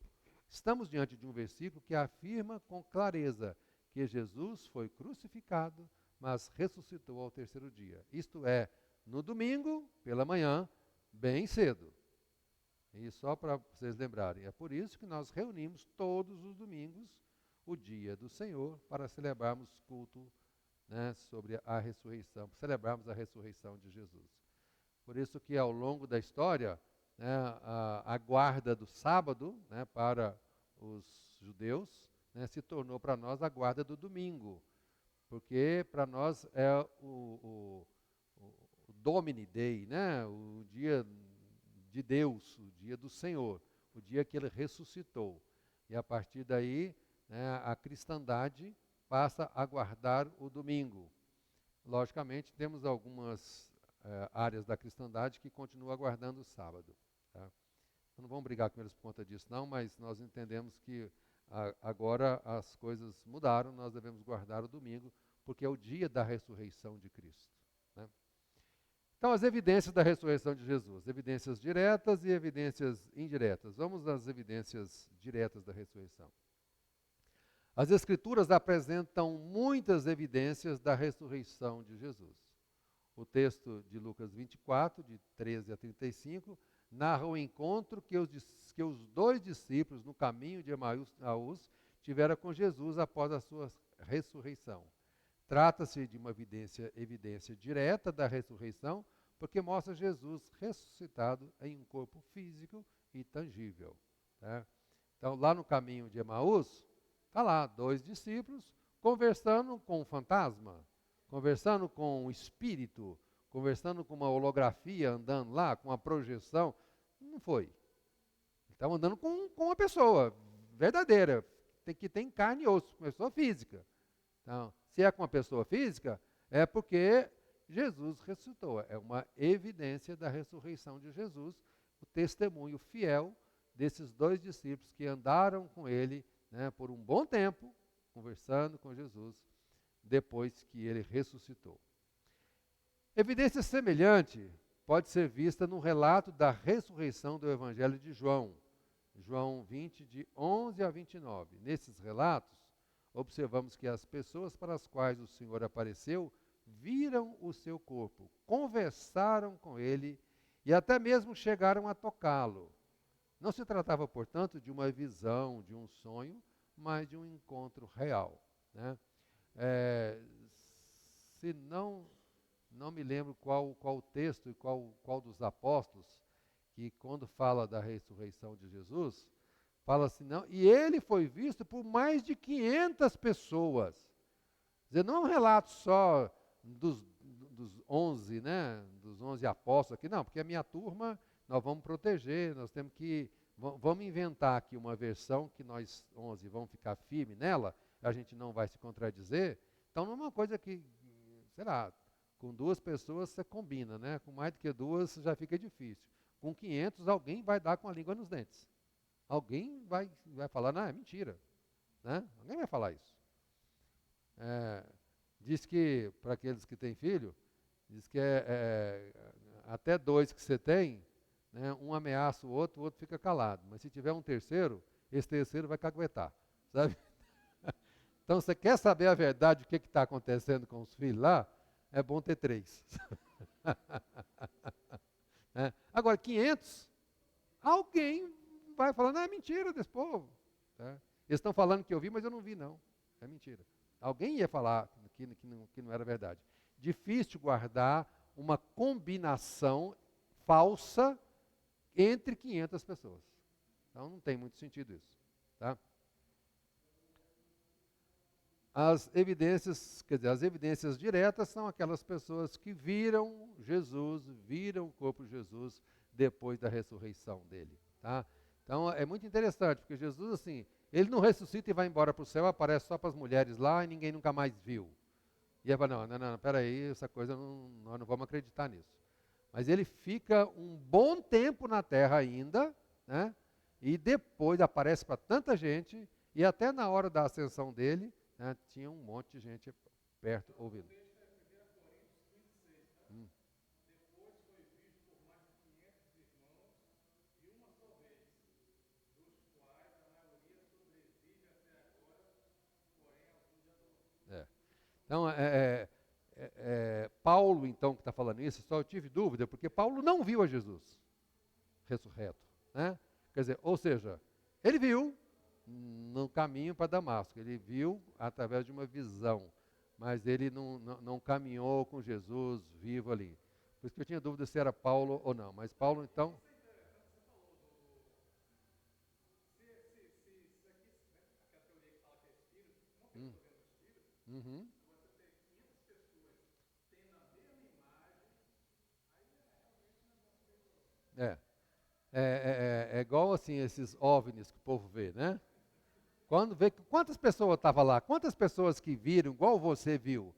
S1: Estamos diante de um versículo que afirma com clareza que Jesus foi crucificado, mas ressuscitou ao 3º dia. Isto é, no domingo, pela manhã, bem cedo. E só para vocês lembrarem, é por isso que nós reunimos todos os domingos o dia do Senhor para celebrarmos culto, né, sobre a ressurreição, celebrarmos a ressurreição de Jesus. Por isso que ao longo da história, né, a guarda do sábado, né, para os judeus, né, se tornou para nós a guarda do domingo, porque para nós é o Domini Dei, né, o dia de Deus, o dia do Senhor, o dia que ele ressuscitou. E a partir daí, né, a cristandade passa a guardar o domingo. Logicamente, temos algumas áreas da cristandade que continuam aguardando o sábado. Tá? Não vamos brigar com eles por conta disso, não, mas nós entendemos que agora as coisas mudaram, nós devemos guardar o domingo, porque é o dia da ressurreição de Cristo. Né? Então, as evidências da ressurreição de Jesus, evidências diretas e evidências indiretas. Vamos às evidências diretas da ressurreição. As Escrituras apresentam muitas evidências da ressurreição de Jesus. O texto de Lucas 24, de 13 a 35, narra o encontro que os 2 discípulos no caminho de Emaús tiveram com Jesus após a sua ressurreição. Trata-se de uma evidência direta da ressurreição, porque mostra Jesus ressuscitado em um corpo físico e tangível. Tá? Então, lá no caminho de Emaús, está lá 2 discípulos conversando com um fantasma, conversando com um espírito, conversando com uma holografia andando lá, com uma projeção. Não foi. Estavam andando com uma pessoa verdadeira, que tem carne e osso, uma pessoa física. Então, se é com uma pessoa física, é porque Jesus ressuscitou. É uma evidência da ressurreição de Jesus, o testemunho fiel desses dois discípulos que andaram com ele, né, por um bom tempo, conversando com Jesus, depois que ele ressuscitou. Evidência semelhante pode ser vista no relato da ressurreição do Evangelho de João, João 20, de 11 a 29. Nesses relatos, observamos que as pessoas para as quais o Senhor apareceu viram o seu corpo, conversaram com ele e até mesmo chegaram a tocá-lo. Não se tratava, portanto, de uma visão, de um sonho, mas de um encontro real, né? Se não me lembro qual o texto e qual dos apóstolos, que quando fala da ressurreição de Jesus, fala assim, não, e ele foi visto por mais de 500 pessoas. Quer dizer, não é um relato só dos 11, né, dos 11 apóstolos aqui, não, porque a minha turma nós vamos proteger, nós temos que, vamos inventar aqui uma versão que nós 11 vamos ficar firme nela, a gente não vai se contradizer. Então não é uma coisa que, sei lá, com 2 pessoas você combina, né? Com mais do que 2 já fica difícil. Com 500 alguém vai dar com a língua nos dentes. Alguém vai falar, não, é mentira, né? Alguém vai falar isso. Diz que, para aqueles que têm filho, diz que até 2 que você tem, né, um ameaça o outro fica calado. Mas se tiver um terceiro, esse terceiro vai caguetar, sabe? Então, você quer saber a verdade, o que está acontecendo com os filhos lá? É bom ter 3. Agora, 500, alguém vai falar, não, é mentira desse povo. Eles estão falando que eu vi, mas eu não vi, não. É mentira. Alguém ia falar que não era verdade. Difícil guardar uma combinação falsa entre 500 pessoas. Então, não tem muito sentido isso. Tá? As evidências diretas são aquelas pessoas que viram Jesus, viram o corpo de Jesus depois da ressurreição dele. Tá? Então é muito interessante, porque Jesus, assim, ele não ressuscita e vai embora para o céu, aparece só para as mulheres lá e ninguém nunca mais viu. E ele fala, não, peraí, essa coisa, nós não vamos acreditar nisso. Mas ele fica um bom tempo na terra ainda, né? E depois aparece para tanta gente, e até na hora da ascensão dele, né, tinha um monte de gente perto ouvindo.
S2: Depois foi visto por mais de 500 irmãos de uma só vez, dos quais a maioria sobrevive até agora, porém alguns já dormem.
S1: Então, Paulo, então, que está falando isso, só eu tive dúvida, porque Paulo não viu a Jesus ressurreto, né? Quer dizer, ou seja, ele viu no caminho para Damasco, ele viu através de uma visão, mas ele não caminhou com Jesus vivo ali. Por isso que eu tinha dúvida se era Paulo ou não, mas Paulo, então... Uhum. É igual assim esses OVNIs que o povo vê, né? Quando vê, quantas pessoas estavam lá? Quantas pessoas que viram, igual você viu?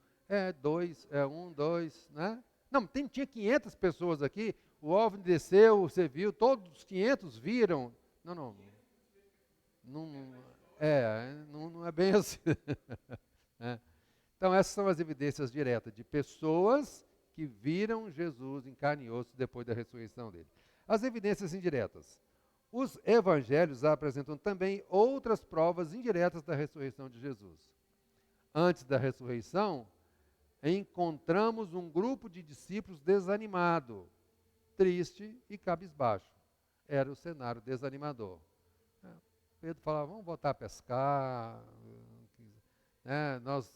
S1: 2, 1, 2, né? Não, tinha 500 pessoas aqui, o OVNI desceu, você viu, todos os 500 viram. Não é bem assim. Então essas são as evidências diretas de pessoas que viram Jesus em carne e osso depois da ressurreição dele. As evidências indiretas. Os evangelhos apresentam também outras provas indiretas da ressurreição de Jesus. Antes da ressurreição, encontramos um grupo de discípulos desanimado, triste e cabisbaixo. Era o cenário desanimador. Pedro falava, vamos voltar a pescar. Nós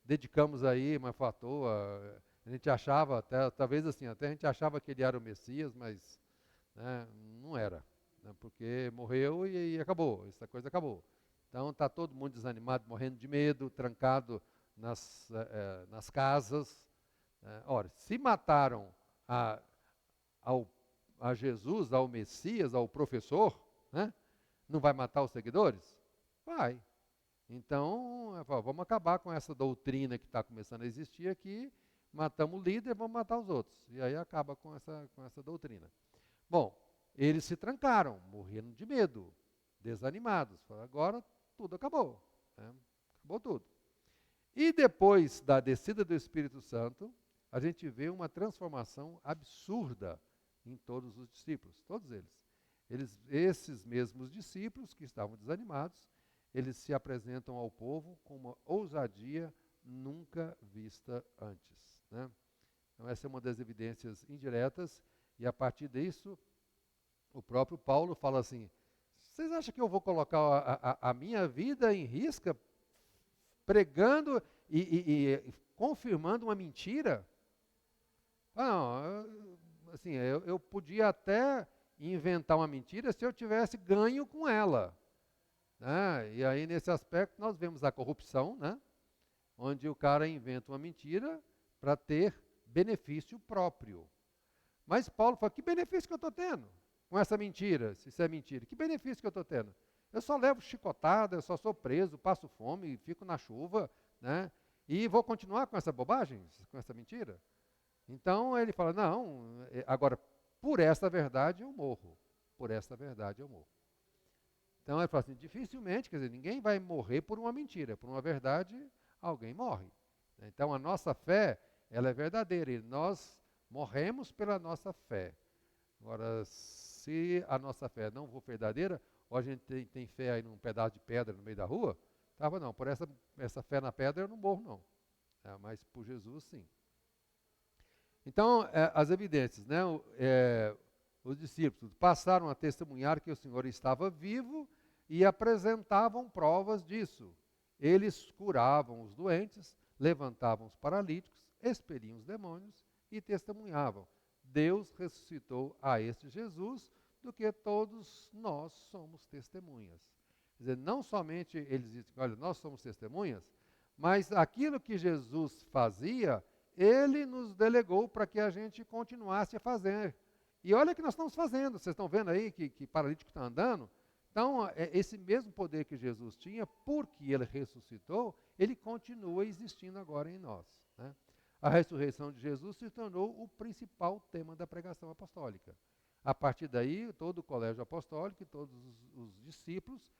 S1: dedicamos aí, mas foi à toa. A gente achava, talvez assim, até a gente achava que ele era o Messias, mas não era. Porque morreu e acabou, essa coisa acabou. Então está todo mundo desanimado, morrendo de medo, trancado nas casas. Ora, se mataram a Jesus, ao Messias, ao professor, né? Não vai matar os seguidores? Vai. Então, vamos acabar com essa doutrina que está começando a existir aqui, matamos o líder, vamos matar os outros. E aí acaba com essa doutrina. Bom, eles se trancaram, morreram de medo, desanimados. Falaram, agora tudo acabou, né? Acabou tudo. E depois da descida do Espírito Santo, a gente vê uma transformação absurda em todos os discípulos, todos eles. Esses mesmos discípulos que estavam desanimados, eles se apresentam ao povo com uma ousadia nunca vista antes, né? Então essa é uma das evidências indiretas, e a partir disso, o próprio Paulo fala assim, vocês acham que eu vou colocar a minha vida em risco pregando e confirmando uma mentira? Não, assim, eu podia até inventar uma mentira se eu tivesse ganho com ela, né? E aí, nesse aspecto, nós vemos a corrupção, né? Onde o cara inventa uma mentira para ter benefício próprio. Mas Paulo fala, que benefício que eu estou tendo com essa mentira, se isso é mentira? Que benefício que eu estou tendo? Eu só levo chicotada, eu só sou preso, passo fome, fico na chuva, né? E vou continuar com essa bobagem, com essa mentira? Então ele fala, não, agora, por essa verdade eu morro. Por essa verdade eu morro. Então ele fala assim, dificilmente, quer dizer, ninguém vai morrer por uma mentira. Por uma verdade, alguém morre. Então a nossa fé, ela é verdadeira e nós morremos pela nossa fé. Agora, se a nossa fé não for verdadeira, ou a gente tem fé aí num pedaço de pedra no meio da rua, não, por essa fé na pedra eu não morro não. Mas por Jesus sim. Então, as evidências, né? Os discípulos passaram a testemunhar que o Senhor estava vivo e apresentavam provas disso. Eles curavam os doentes, levantavam os paralíticos, expeliam os demônios e testemunhavam. Deus ressuscitou a este Jesus, do que todos nós somos testemunhas. Quer dizer, não somente eles dizem, olha, nós somos testemunhas, mas aquilo que Jesus fazia, ele nos delegou para que a gente continuasse a fazer. E olha o que nós estamos fazendo, vocês estão vendo aí que paralítico está andando? Então, esse mesmo poder que Jesus tinha, porque ele ressuscitou, ele continua existindo agora em nós, né? A ressurreição de Jesus se tornou o principal tema da pregação apostólica. A partir daí, todo o colégio apostólico, todos os discípulos,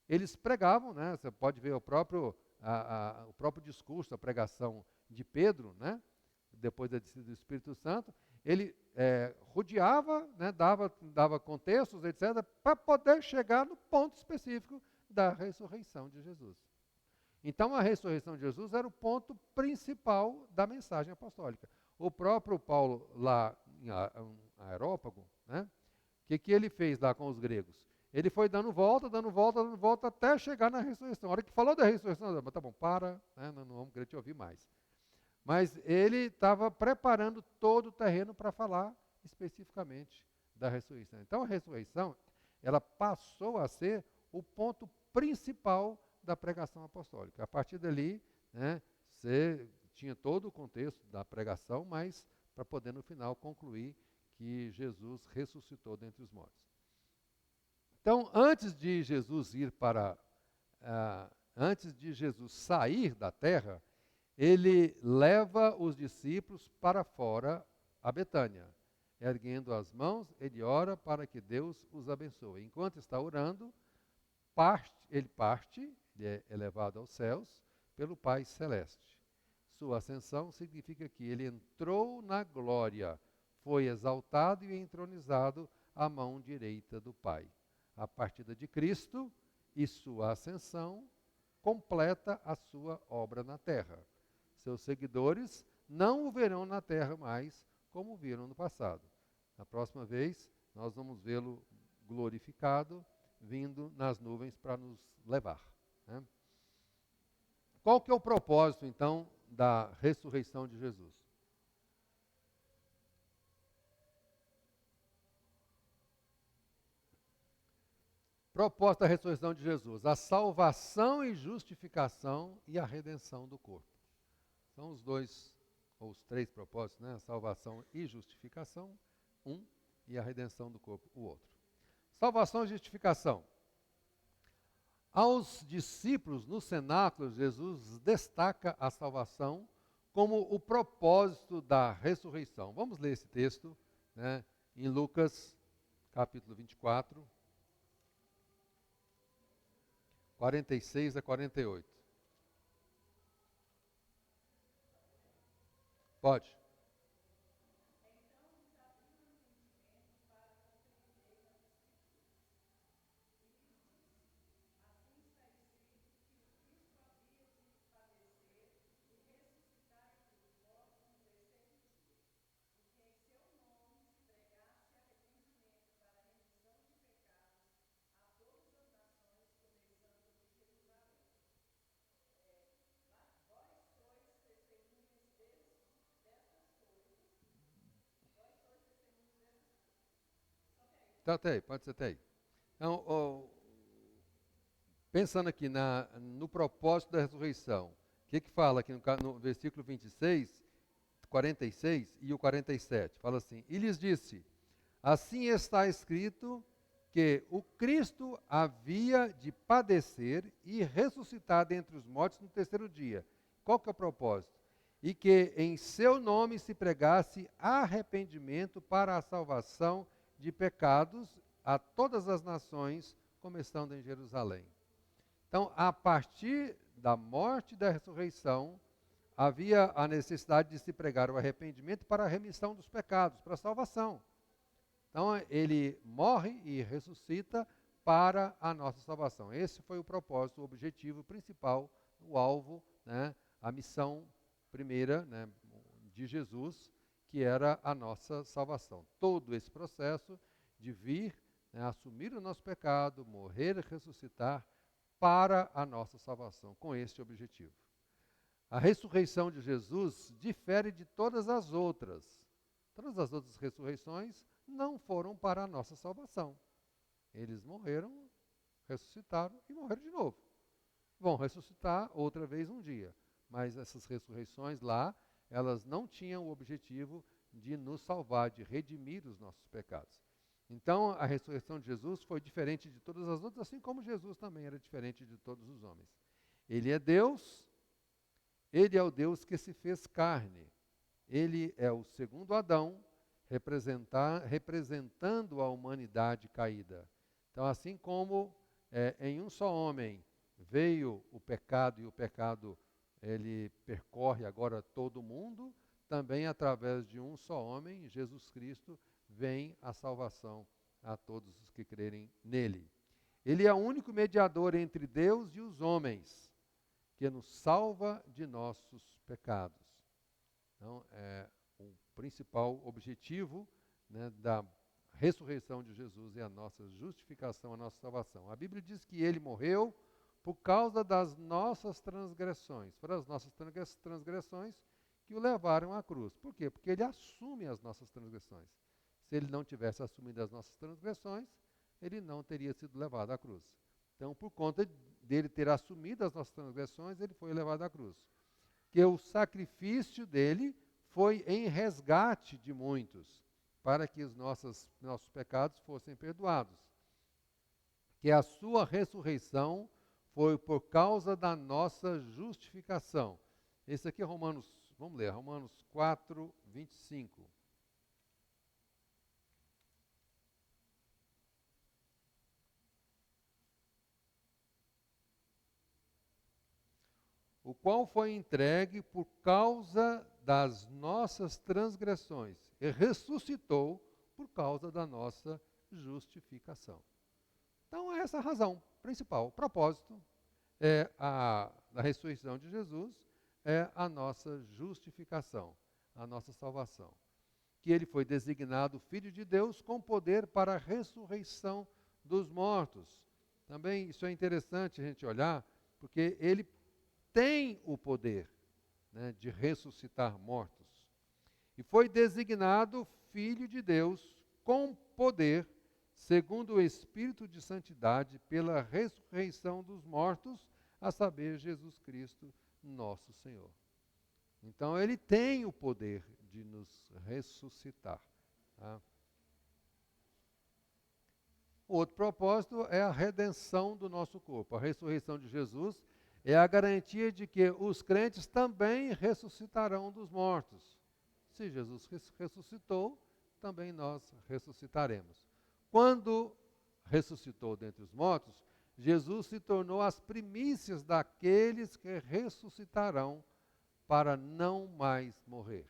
S1: eles pregavam, né? Você pode ver o próprio discurso, a pregação de Pedro, né? Depois da descida do Espírito Santo, ele rodeava, né? dava contextos, etc., para poder chegar no ponto específico da ressurreição de Jesus. Então, a ressurreição de Jesus era o ponto principal da mensagem apostólica. O próprio Paulo, lá em Areópago, né? O que ele fez lá com os gregos? Ele foi dando volta, até chegar na ressurreição. A hora que falou da ressurreição, tá bom, para, né? Não vamos querer te ouvir mais. Mas ele estava preparando todo o terreno para falar especificamente da ressurreição. Então, a ressurreição, ela passou a ser o ponto principal da pregação apostólica. A partir dali, né, você tinha todo o contexto da pregação, mas para poder no final concluir que Jesus ressuscitou dentre os mortos. Então, antes de Jesus sair da terra, ele leva os discípulos para fora a Betânia. Erguendo as mãos, ele ora para que Deus os abençoe. Enquanto está orando, ele é elevado aos céus pelo Pai Celeste. Sua ascensão significa que ele entrou na glória, foi exaltado e entronizado à mão direita do Pai. A partida de Cristo e sua ascensão completa a sua obra na terra. Seus seguidores não o verão na terra mais como o viram no passado. Na próxima vez, nós vamos vê-lo glorificado, vindo nas nuvens para nos levar, né? Qual que é o propósito, então, da ressurreição de Jesus? Propósito da ressurreição de Jesus: a salvação e justificação e a redenção do corpo. São os dois, ou os três propósitos, né? A salvação e justificação, um, e a redenção do corpo, o outro. Salvação e justificação. Aos discípulos no cenáculo, Jesus destaca a salvação como o propósito da ressurreição. Vamos ler esse texto, né, em Lucas, capítulo 24, 46 a 48. Pode. Tá até aí, pode ser até aí. Então, pensando aqui no propósito da ressurreição, o que fala aqui no versículo 26, 46 e o 47? Fala assim: e lhes disse, assim está escrito que o Cristo havia de padecer e ressuscitar dentre os mortos no terceiro dia. Qual que é o propósito? E que em seu nome se pregasse arrependimento para a salvação de pecados a todas as nações, começando em Jerusalém. Então, a partir da morte e da ressurreição, havia a necessidade de se pregar o arrependimento para a remissão dos pecados, para a salvação. Então, ele morre e ressuscita para a nossa salvação. Esse foi o propósito, o objetivo principal, o alvo, né, a missão primeira, né, de Jesus, que era a nossa salvação. Todo esse processo de vir, né, assumir o nosso pecado, morrer e ressuscitar para a nossa salvação, com este objetivo. A ressurreição de Jesus difere de todas as outras. Todas as outras ressurreições não foram para a nossa salvação. Eles morreram, ressuscitaram e morreram de novo. Vão ressuscitar outra vez um dia. Mas essas ressurreições lá, elas não tinham o objetivo de nos salvar, de redimir os nossos pecados. Então, a ressurreição de Jesus foi diferente de todas as outras, assim como Jesus também era diferente de todos os homens. Ele é Deus, ele é o Deus que se fez carne. Ele é o segundo Adão, representando a humanidade caída. Então, assim como em um só homem veio o pecado, e o pecado ele percorre agora todo o mundo, também através de um só homem, Jesus Cristo, vem a salvação a todos os que crerem nele. Ele é o único mediador entre Deus e os homens, que nos salva de nossos pecados. Então, o principal objetivo, né, da ressurreição de Jesus é a nossa justificação, a nossa salvação. A Bíblia diz que ele morreu por causa das nossas transgressões. Foram as nossas transgressões que o levaram à cruz. Por quê? Porque ele assume as nossas transgressões. Se ele não tivesse assumido as nossas transgressões, ele não teria sido levado à cruz. Então, por conta dele ter assumido as nossas transgressões, ele foi levado à cruz. Que o sacrifício dele foi em resgate de muitos, para que os nossos pecados fossem perdoados. Que a sua ressurreição foi por causa da nossa justificação. Esse aqui é Romanos, vamos ler, Romanos 4, 25. O qual foi entregue por causa das nossas transgressões e ressuscitou por causa da nossa justificação. Então, é essa a razão principal, o propósito da ressurreição de Jesus é a nossa justificação, a nossa salvação. Que ele foi designado Filho de Deus com poder para a ressurreição dos mortos. Também isso é interessante a gente olhar, porque ele tem o poder, né, de ressuscitar mortos. E foi designado Filho de Deus com poder, segundo o Espírito de Santidade, pela ressurreição dos mortos, a saber, Jesus Cristo, nosso Senhor. Então, ele tem o poder de nos ressuscitar. Tá? outro propósito é a redenção do nosso corpo. A ressurreição de Jesus é a garantia de que os crentes também ressuscitarão dos mortos. Se Jesus ressuscitou, também nós ressuscitaremos. Quando ressuscitou dentre os mortos, Jesus se tornou as primícias daqueles que ressuscitarão para não mais morrer.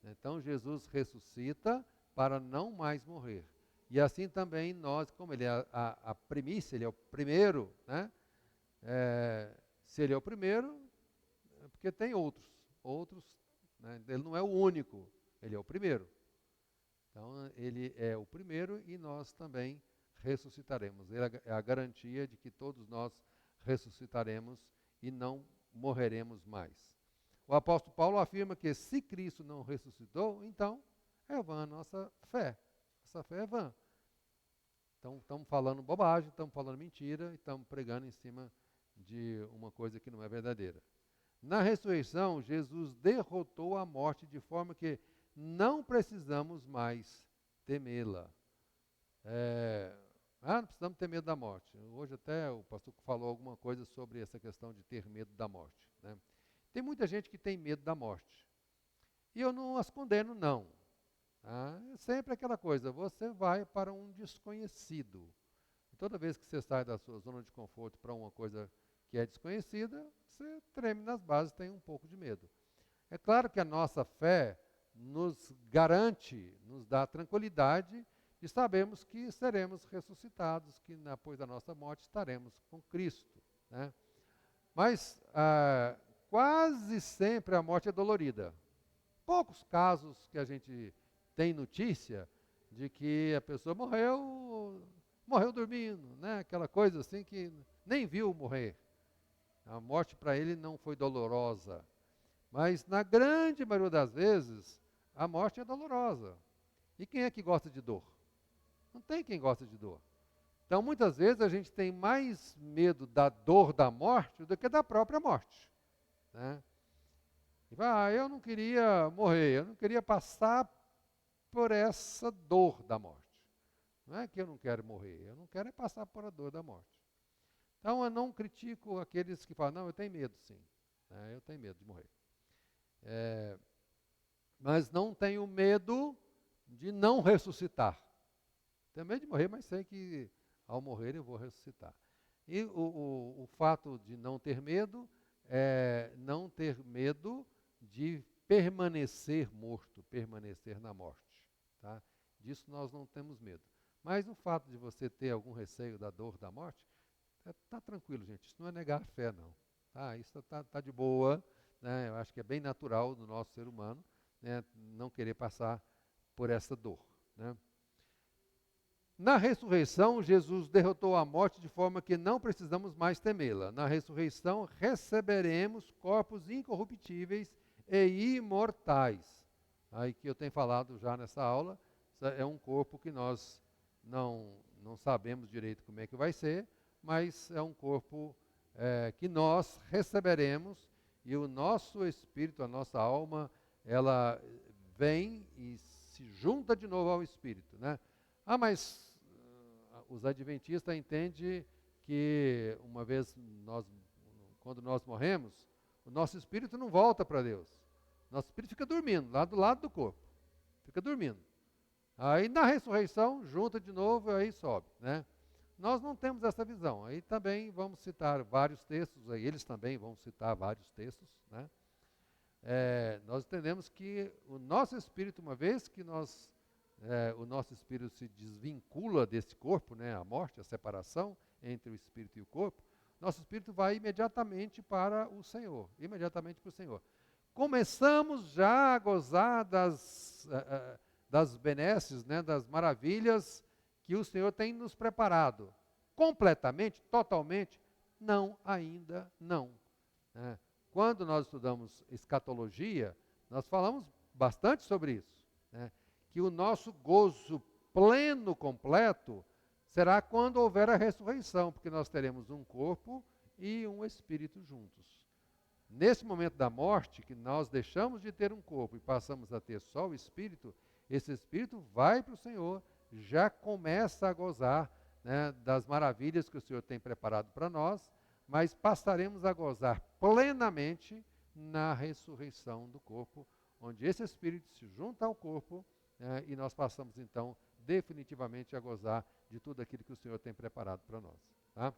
S1: Então Jesus ressuscita para não mais morrer. E assim também nós, como ele é a primícia, ele é o primeiro, né? Se ele é o primeiro, é porque tem outros, né? Ele não é o único, ele é o primeiro. Então ele é o primeiro e nós também ressuscitaremos. Ele é a garantia de que todos nós ressuscitaremos e não morreremos mais. O apóstolo Paulo afirma que se Cristo não ressuscitou, então é vã a nossa fé. Essa fé é vã. Então estamos falando bobagem, estamos falando mentira, e estamos pregando em cima de uma coisa que não é verdadeira. Na ressurreição, Jesus derrotou a morte de forma que não precisamos mais temê-la. Não precisamos ter medo da morte. Hoje até o pastor falou alguma coisa sobre essa questão de ter medo da morte, né? Tem muita gente que tem medo da morte. E eu não as condeno, não. É sempre aquela coisa, você vai para um desconhecido. Toda vez que você sai da sua zona de conforto para uma coisa que é desconhecida, você treme nas bases, tem um pouco de medo. É claro que a nossa fé nos garante, nos dá tranquilidade de sabermos que seremos ressuscitados, que depois da nossa morte estaremos com Cristo, né? Mas quase sempre a morte é dolorida. Poucos casos que a gente tem notícia de que a pessoa morreu dormindo, né? Aquela coisa assim que nem viu morrer. A morte para ele não foi dolorosa. Mas na grande maioria das vezes, a morte é dolorosa. E quem é que gosta de dor? Não tem quem gosta de dor. Então muitas vezes a gente tem mais medo da dor da morte do que da própria morte, né? E vai, eu não queria morrer, eu não queria passar por essa dor da morte. Não é que eu não quero morrer, eu não quero é passar por a dor da morte. Então eu não critico aqueles que falam, não, eu tenho medo sim, né? Eu tenho medo de morrer. Mas não tenho medo de não ressuscitar. Tenho medo de morrer, mas sei que ao morrer eu vou ressuscitar. E o fato de não ter medo é não ter medo de permanecer morto, permanecer na morte. Tá? Disso nós não temos medo. Mas o fato de você ter algum receio da dor da morte, está tranquilo, gente. Isso não é negar a fé, não. Tá? Isso está de boa, né? Eu acho que é bem natural do nosso ser humano, né? Não querer passar por essa dor, né? Na ressurreição, Jesus derrotou a morte de forma que não precisamos mais temê-la. Na ressurreição, receberemos corpos incorruptíveis e imortais. Aí que eu tenho falado já nessa aula, é um corpo que nós não sabemos direito como é que vai ser, mas é um corpo que nós receberemos e o nosso espírito, a nossa alma, ela vem e se junta de novo ao espírito, né? Mas os adventistas entendem que uma vez quando nós morremos, o nosso espírito não volta para Deus. Nosso espírito fica dormindo, lá do lado do corpo. Fica dormindo. Aí na ressurreição, junta de novo e aí sobe, né? Nós não temos essa visão. Aí também vamos citar vários textos, aí eles também vão citar vários textos, né? Nós entendemos que o nosso espírito, uma vez que o nosso espírito se desvincula desse corpo, né, a morte, a separação entre o espírito e o corpo, nosso espírito vai imediatamente para o Senhor, imediatamente para o Senhor. Começamos já a gozar das benesses, né, das maravilhas que o Senhor tem nos preparado. Completamente, totalmente? Não, ainda não. Né? Quando nós estudamos escatologia, nós falamos bastante sobre isso, né? Que o nosso gozo pleno, completo, será quando houver a ressurreição, porque nós teremos um corpo e um espírito juntos. Nesse momento da morte, que nós deixamos de ter um corpo e passamos a ter só o espírito, esse espírito vai para o Senhor, já começa a gozar, né, das maravilhas que o Senhor tem preparado para nós, mas passaremos a gozar plenamente na ressurreição do corpo, onde esse Espírito se junta ao corpo, né, e nós passamos então definitivamente a gozar de tudo aquilo que o Senhor tem preparado para nós. Tá?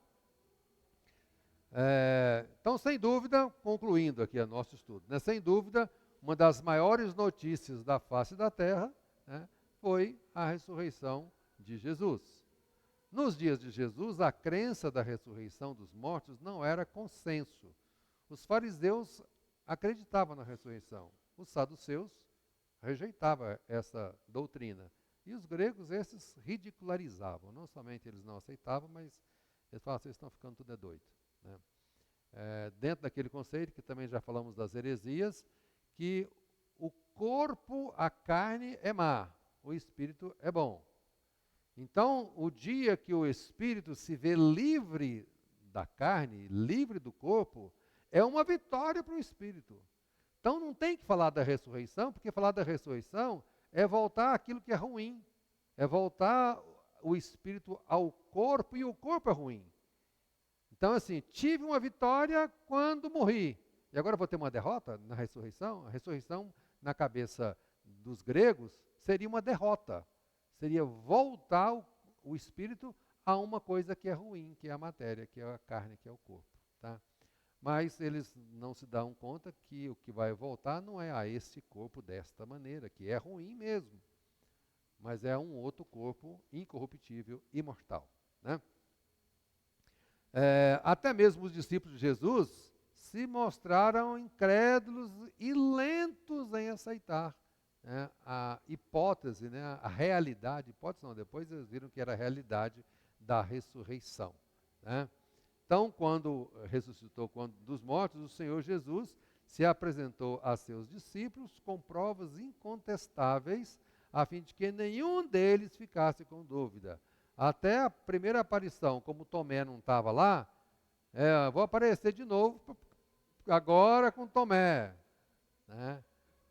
S1: Então, sem dúvida, concluindo aqui o nosso estudo, né, sem dúvida, uma das maiores notícias da face da terra, né, foi a ressurreição de Jesus. Nos dias de Jesus, a crença da ressurreição dos mortos não era consenso. Os fariseus acreditavam na ressurreição. Os saduceus rejeitavam essa doutrina. E os gregos, esses ridicularizavam. Não somente eles não aceitavam, mas eles falavam, vocês estão ficando tudo doido. Né? Dentro daquele conceito, que também já falamos das heresias, que o corpo, a carne é má, o espírito é bom. Então, o dia que o espírito se vê livre da carne, livre do corpo, é uma vitória para o espírito. Então, não tem que falar da ressurreição, porque falar da ressurreição é voltar aquilo que é ruim, é voltar o espírito ao corpo, e o corpo é ruim. Então, assim, tive uma vitória quando morri, e agora vou ter uma derrota na ressurreição? A ressurreição, na cabeça dos gregos, seria uma derrota. Seria voltar o espírito a uma coisa que é ruim, que é a matéria, que é a carne, que é o corpo. Tá? Mas eles não se dão conta que o que vai voltar não é a esse corpo desta maneira, que é ruim mesmo, mas é um outro corpo incorruptível, imortal. Né? Até mesmo os discípulos de Jesus se mostraram incrédulos e lentos em aceitar, né, a hipótese, né, a realidade, hipótese não, depois eles viram que era a realidade da ressurreição. Né? Então, quando ressuscitou dos mortos, o Senhor Jesus se apresentou a seus discípulos com provas incontestáveis, a fim de que nenhum deles ficasse com dúvida. Até a primeira aparição, como Tomé não estava lá, vou aparecer de novo agora com Tomé. Né?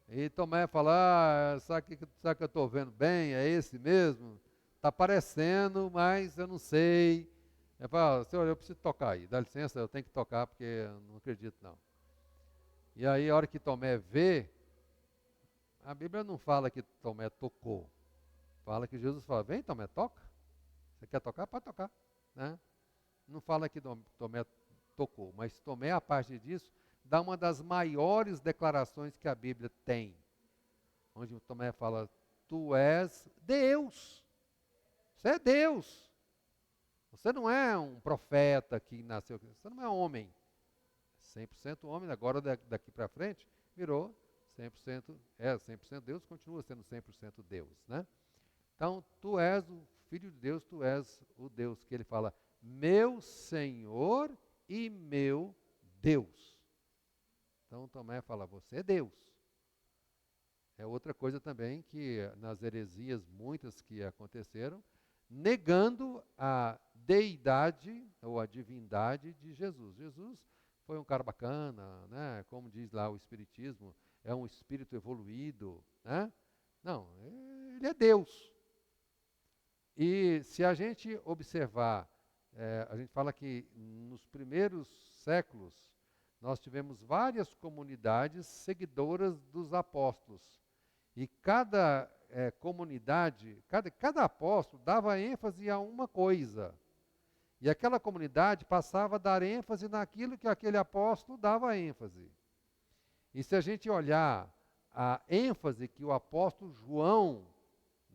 S1: E Tomé fala, sabe que eu estou vendo bem? É esse mesmo? Está parecendo, mas eu não sei. Eu falo, Senhor, eu preciso tocar aí, dá licença, eu tenho que tocar porque eu não acredito não. E aí a hora que Tomé vê, a Bíblia não fala que Tomé tocou. Fala que Jesus fala, vem Tomé, toca. Você quer tocar? Pode tocar. Né? Não fala que Tomé tocou, mas Tomé, a partir disso, dá uma das maiores declarações que a Bíblia tem. Onde Tomé fala, tu és Deus. Você é Deus. Você não é um profeta que nasceu, você não é homem. 100% homem, agora daqui para frente, virou 100%, 100% Deus, continua sendo 100% Deus. Né? Então, tu és o Filho de Deus, tu és o Deus, que ele fala, meu Senhor e meu Deus. Então, Tomé fala, você é Deus. É outra coisa também que nas heresias, muitas que aconteceram, negando a deidade ou a divindade de Jesus. Jesus foi um cara bacana, né? Como diz lá o Espiritismo, é um espírito evoluído. Né? Não, ele é Deus. E se a gente observar, a gente fala que nos primeiros séculos, nós tivemos várias comunidades seguidoras dos apóstolos. E cada comunidade, cada apóstolo dava ênfase a uma coisa. E aquela comunidade passava a dar ênfase naquilo que aquele apóstolo dava ênfase. E se a gente olhar a ênfase que o apóstolo João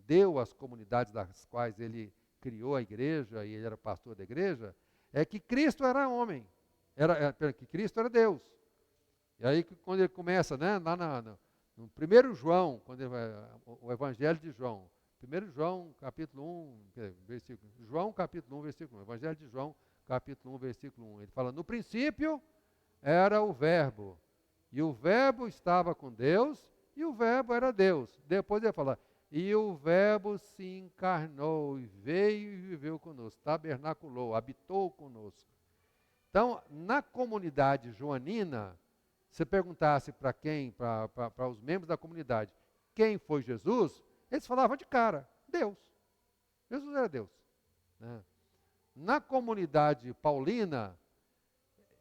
S1: deu às comunidades das quais ele criou a igreja e ele era pastor da igreja, é que Cristo era homem, que Cristo era Deus. E aí quando ele começa, né, lá no 1 João, o Evangelho de João, 1 João capítulo 1, versículo, João capítulo 1, versículo 1, Evangelho de João capítulo 1, versículo 1, ele fala, no princípio era o verbo, e o verbo estava com Deus, e o verbo era Deus. Depois ele fala, e o verbo se encarnou, e veio e viveu conosco, tabernaculou, habitou conosco. Então, na comunidade joanina, se perguntasse para quem, para os membros da comunidade, quem foi Jesus, eles falavam de cara, Deus. Jesus era Deus. Né? Na comunidade paulina,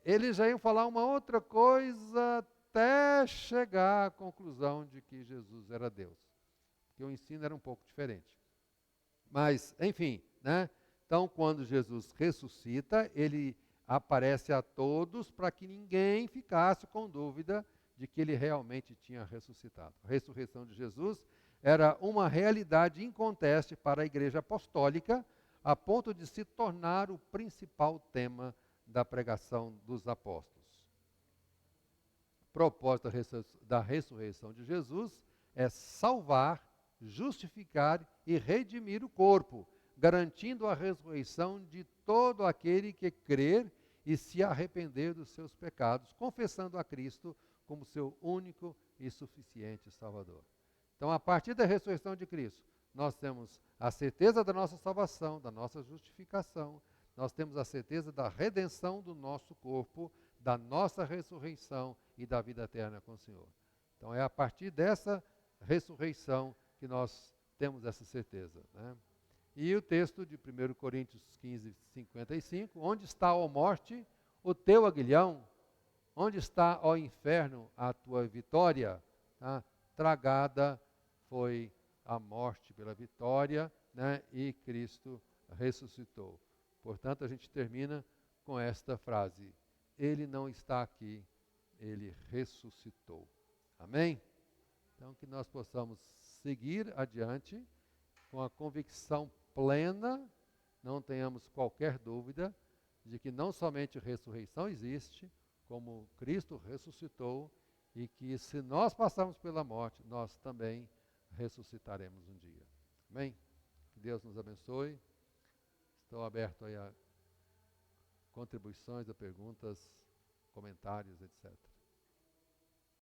S1: eles já iam falar uma outra coisa até chegar à conclusão de que Jesus era Deus. Porque o ensino era um pouco diferente. Mas, enfim, né? Então, quando Jesus ressuscita, ele aparece a todos para que ninguém ficasse com dúvida de que ele realmente tinha ressuscitado. A ressurreição de Jesus era uma realidade inconteste para a igreja apostólica, a ponto de se tornar o principal tema da pregação dos apóstolos. O propósito da ressurreição de Jesus é salvar, justificar e redimir o corpo, garantindo a ressurreição de todo aquele que crer e se arrepender dos seus pecados, confessando a Cristo como seu único e suficiente Salvador. Então, a partir da ressurreição de Cristo, nós temos a certeza da nossa salvação, da nossa justificação, nós temos a certeza da redenção do nosso corpo, da nossa ressurreição e da vida eterna com o Senhor. Então, é a partir dessa ressurreição que nós temos essa certeza, né? E o texto de 1 Coríntios 15, 55, onde está, ó morte, o teu aguilhão? Onde está, ó inferno, a tua vitória? Tá? Tragada foi a morte pela vitória, né? E Cristo ressuscitou. Portanto, a gente termina com esta frase: Ele não está aqui, Ele ressuscitou. Amém? Então, que nós possamos seguir adiante com a convicção plena, não tenhamos qualquer dúvida de que não somente ressurreição existe, como Cristo ressuscitou, e que se nós passarmos pela morte, nós também ressuscitaremos um dia. Amém? Que Deus nos abençoe. Estou aberto aí a contribuições, a perguntas, comentários, etc.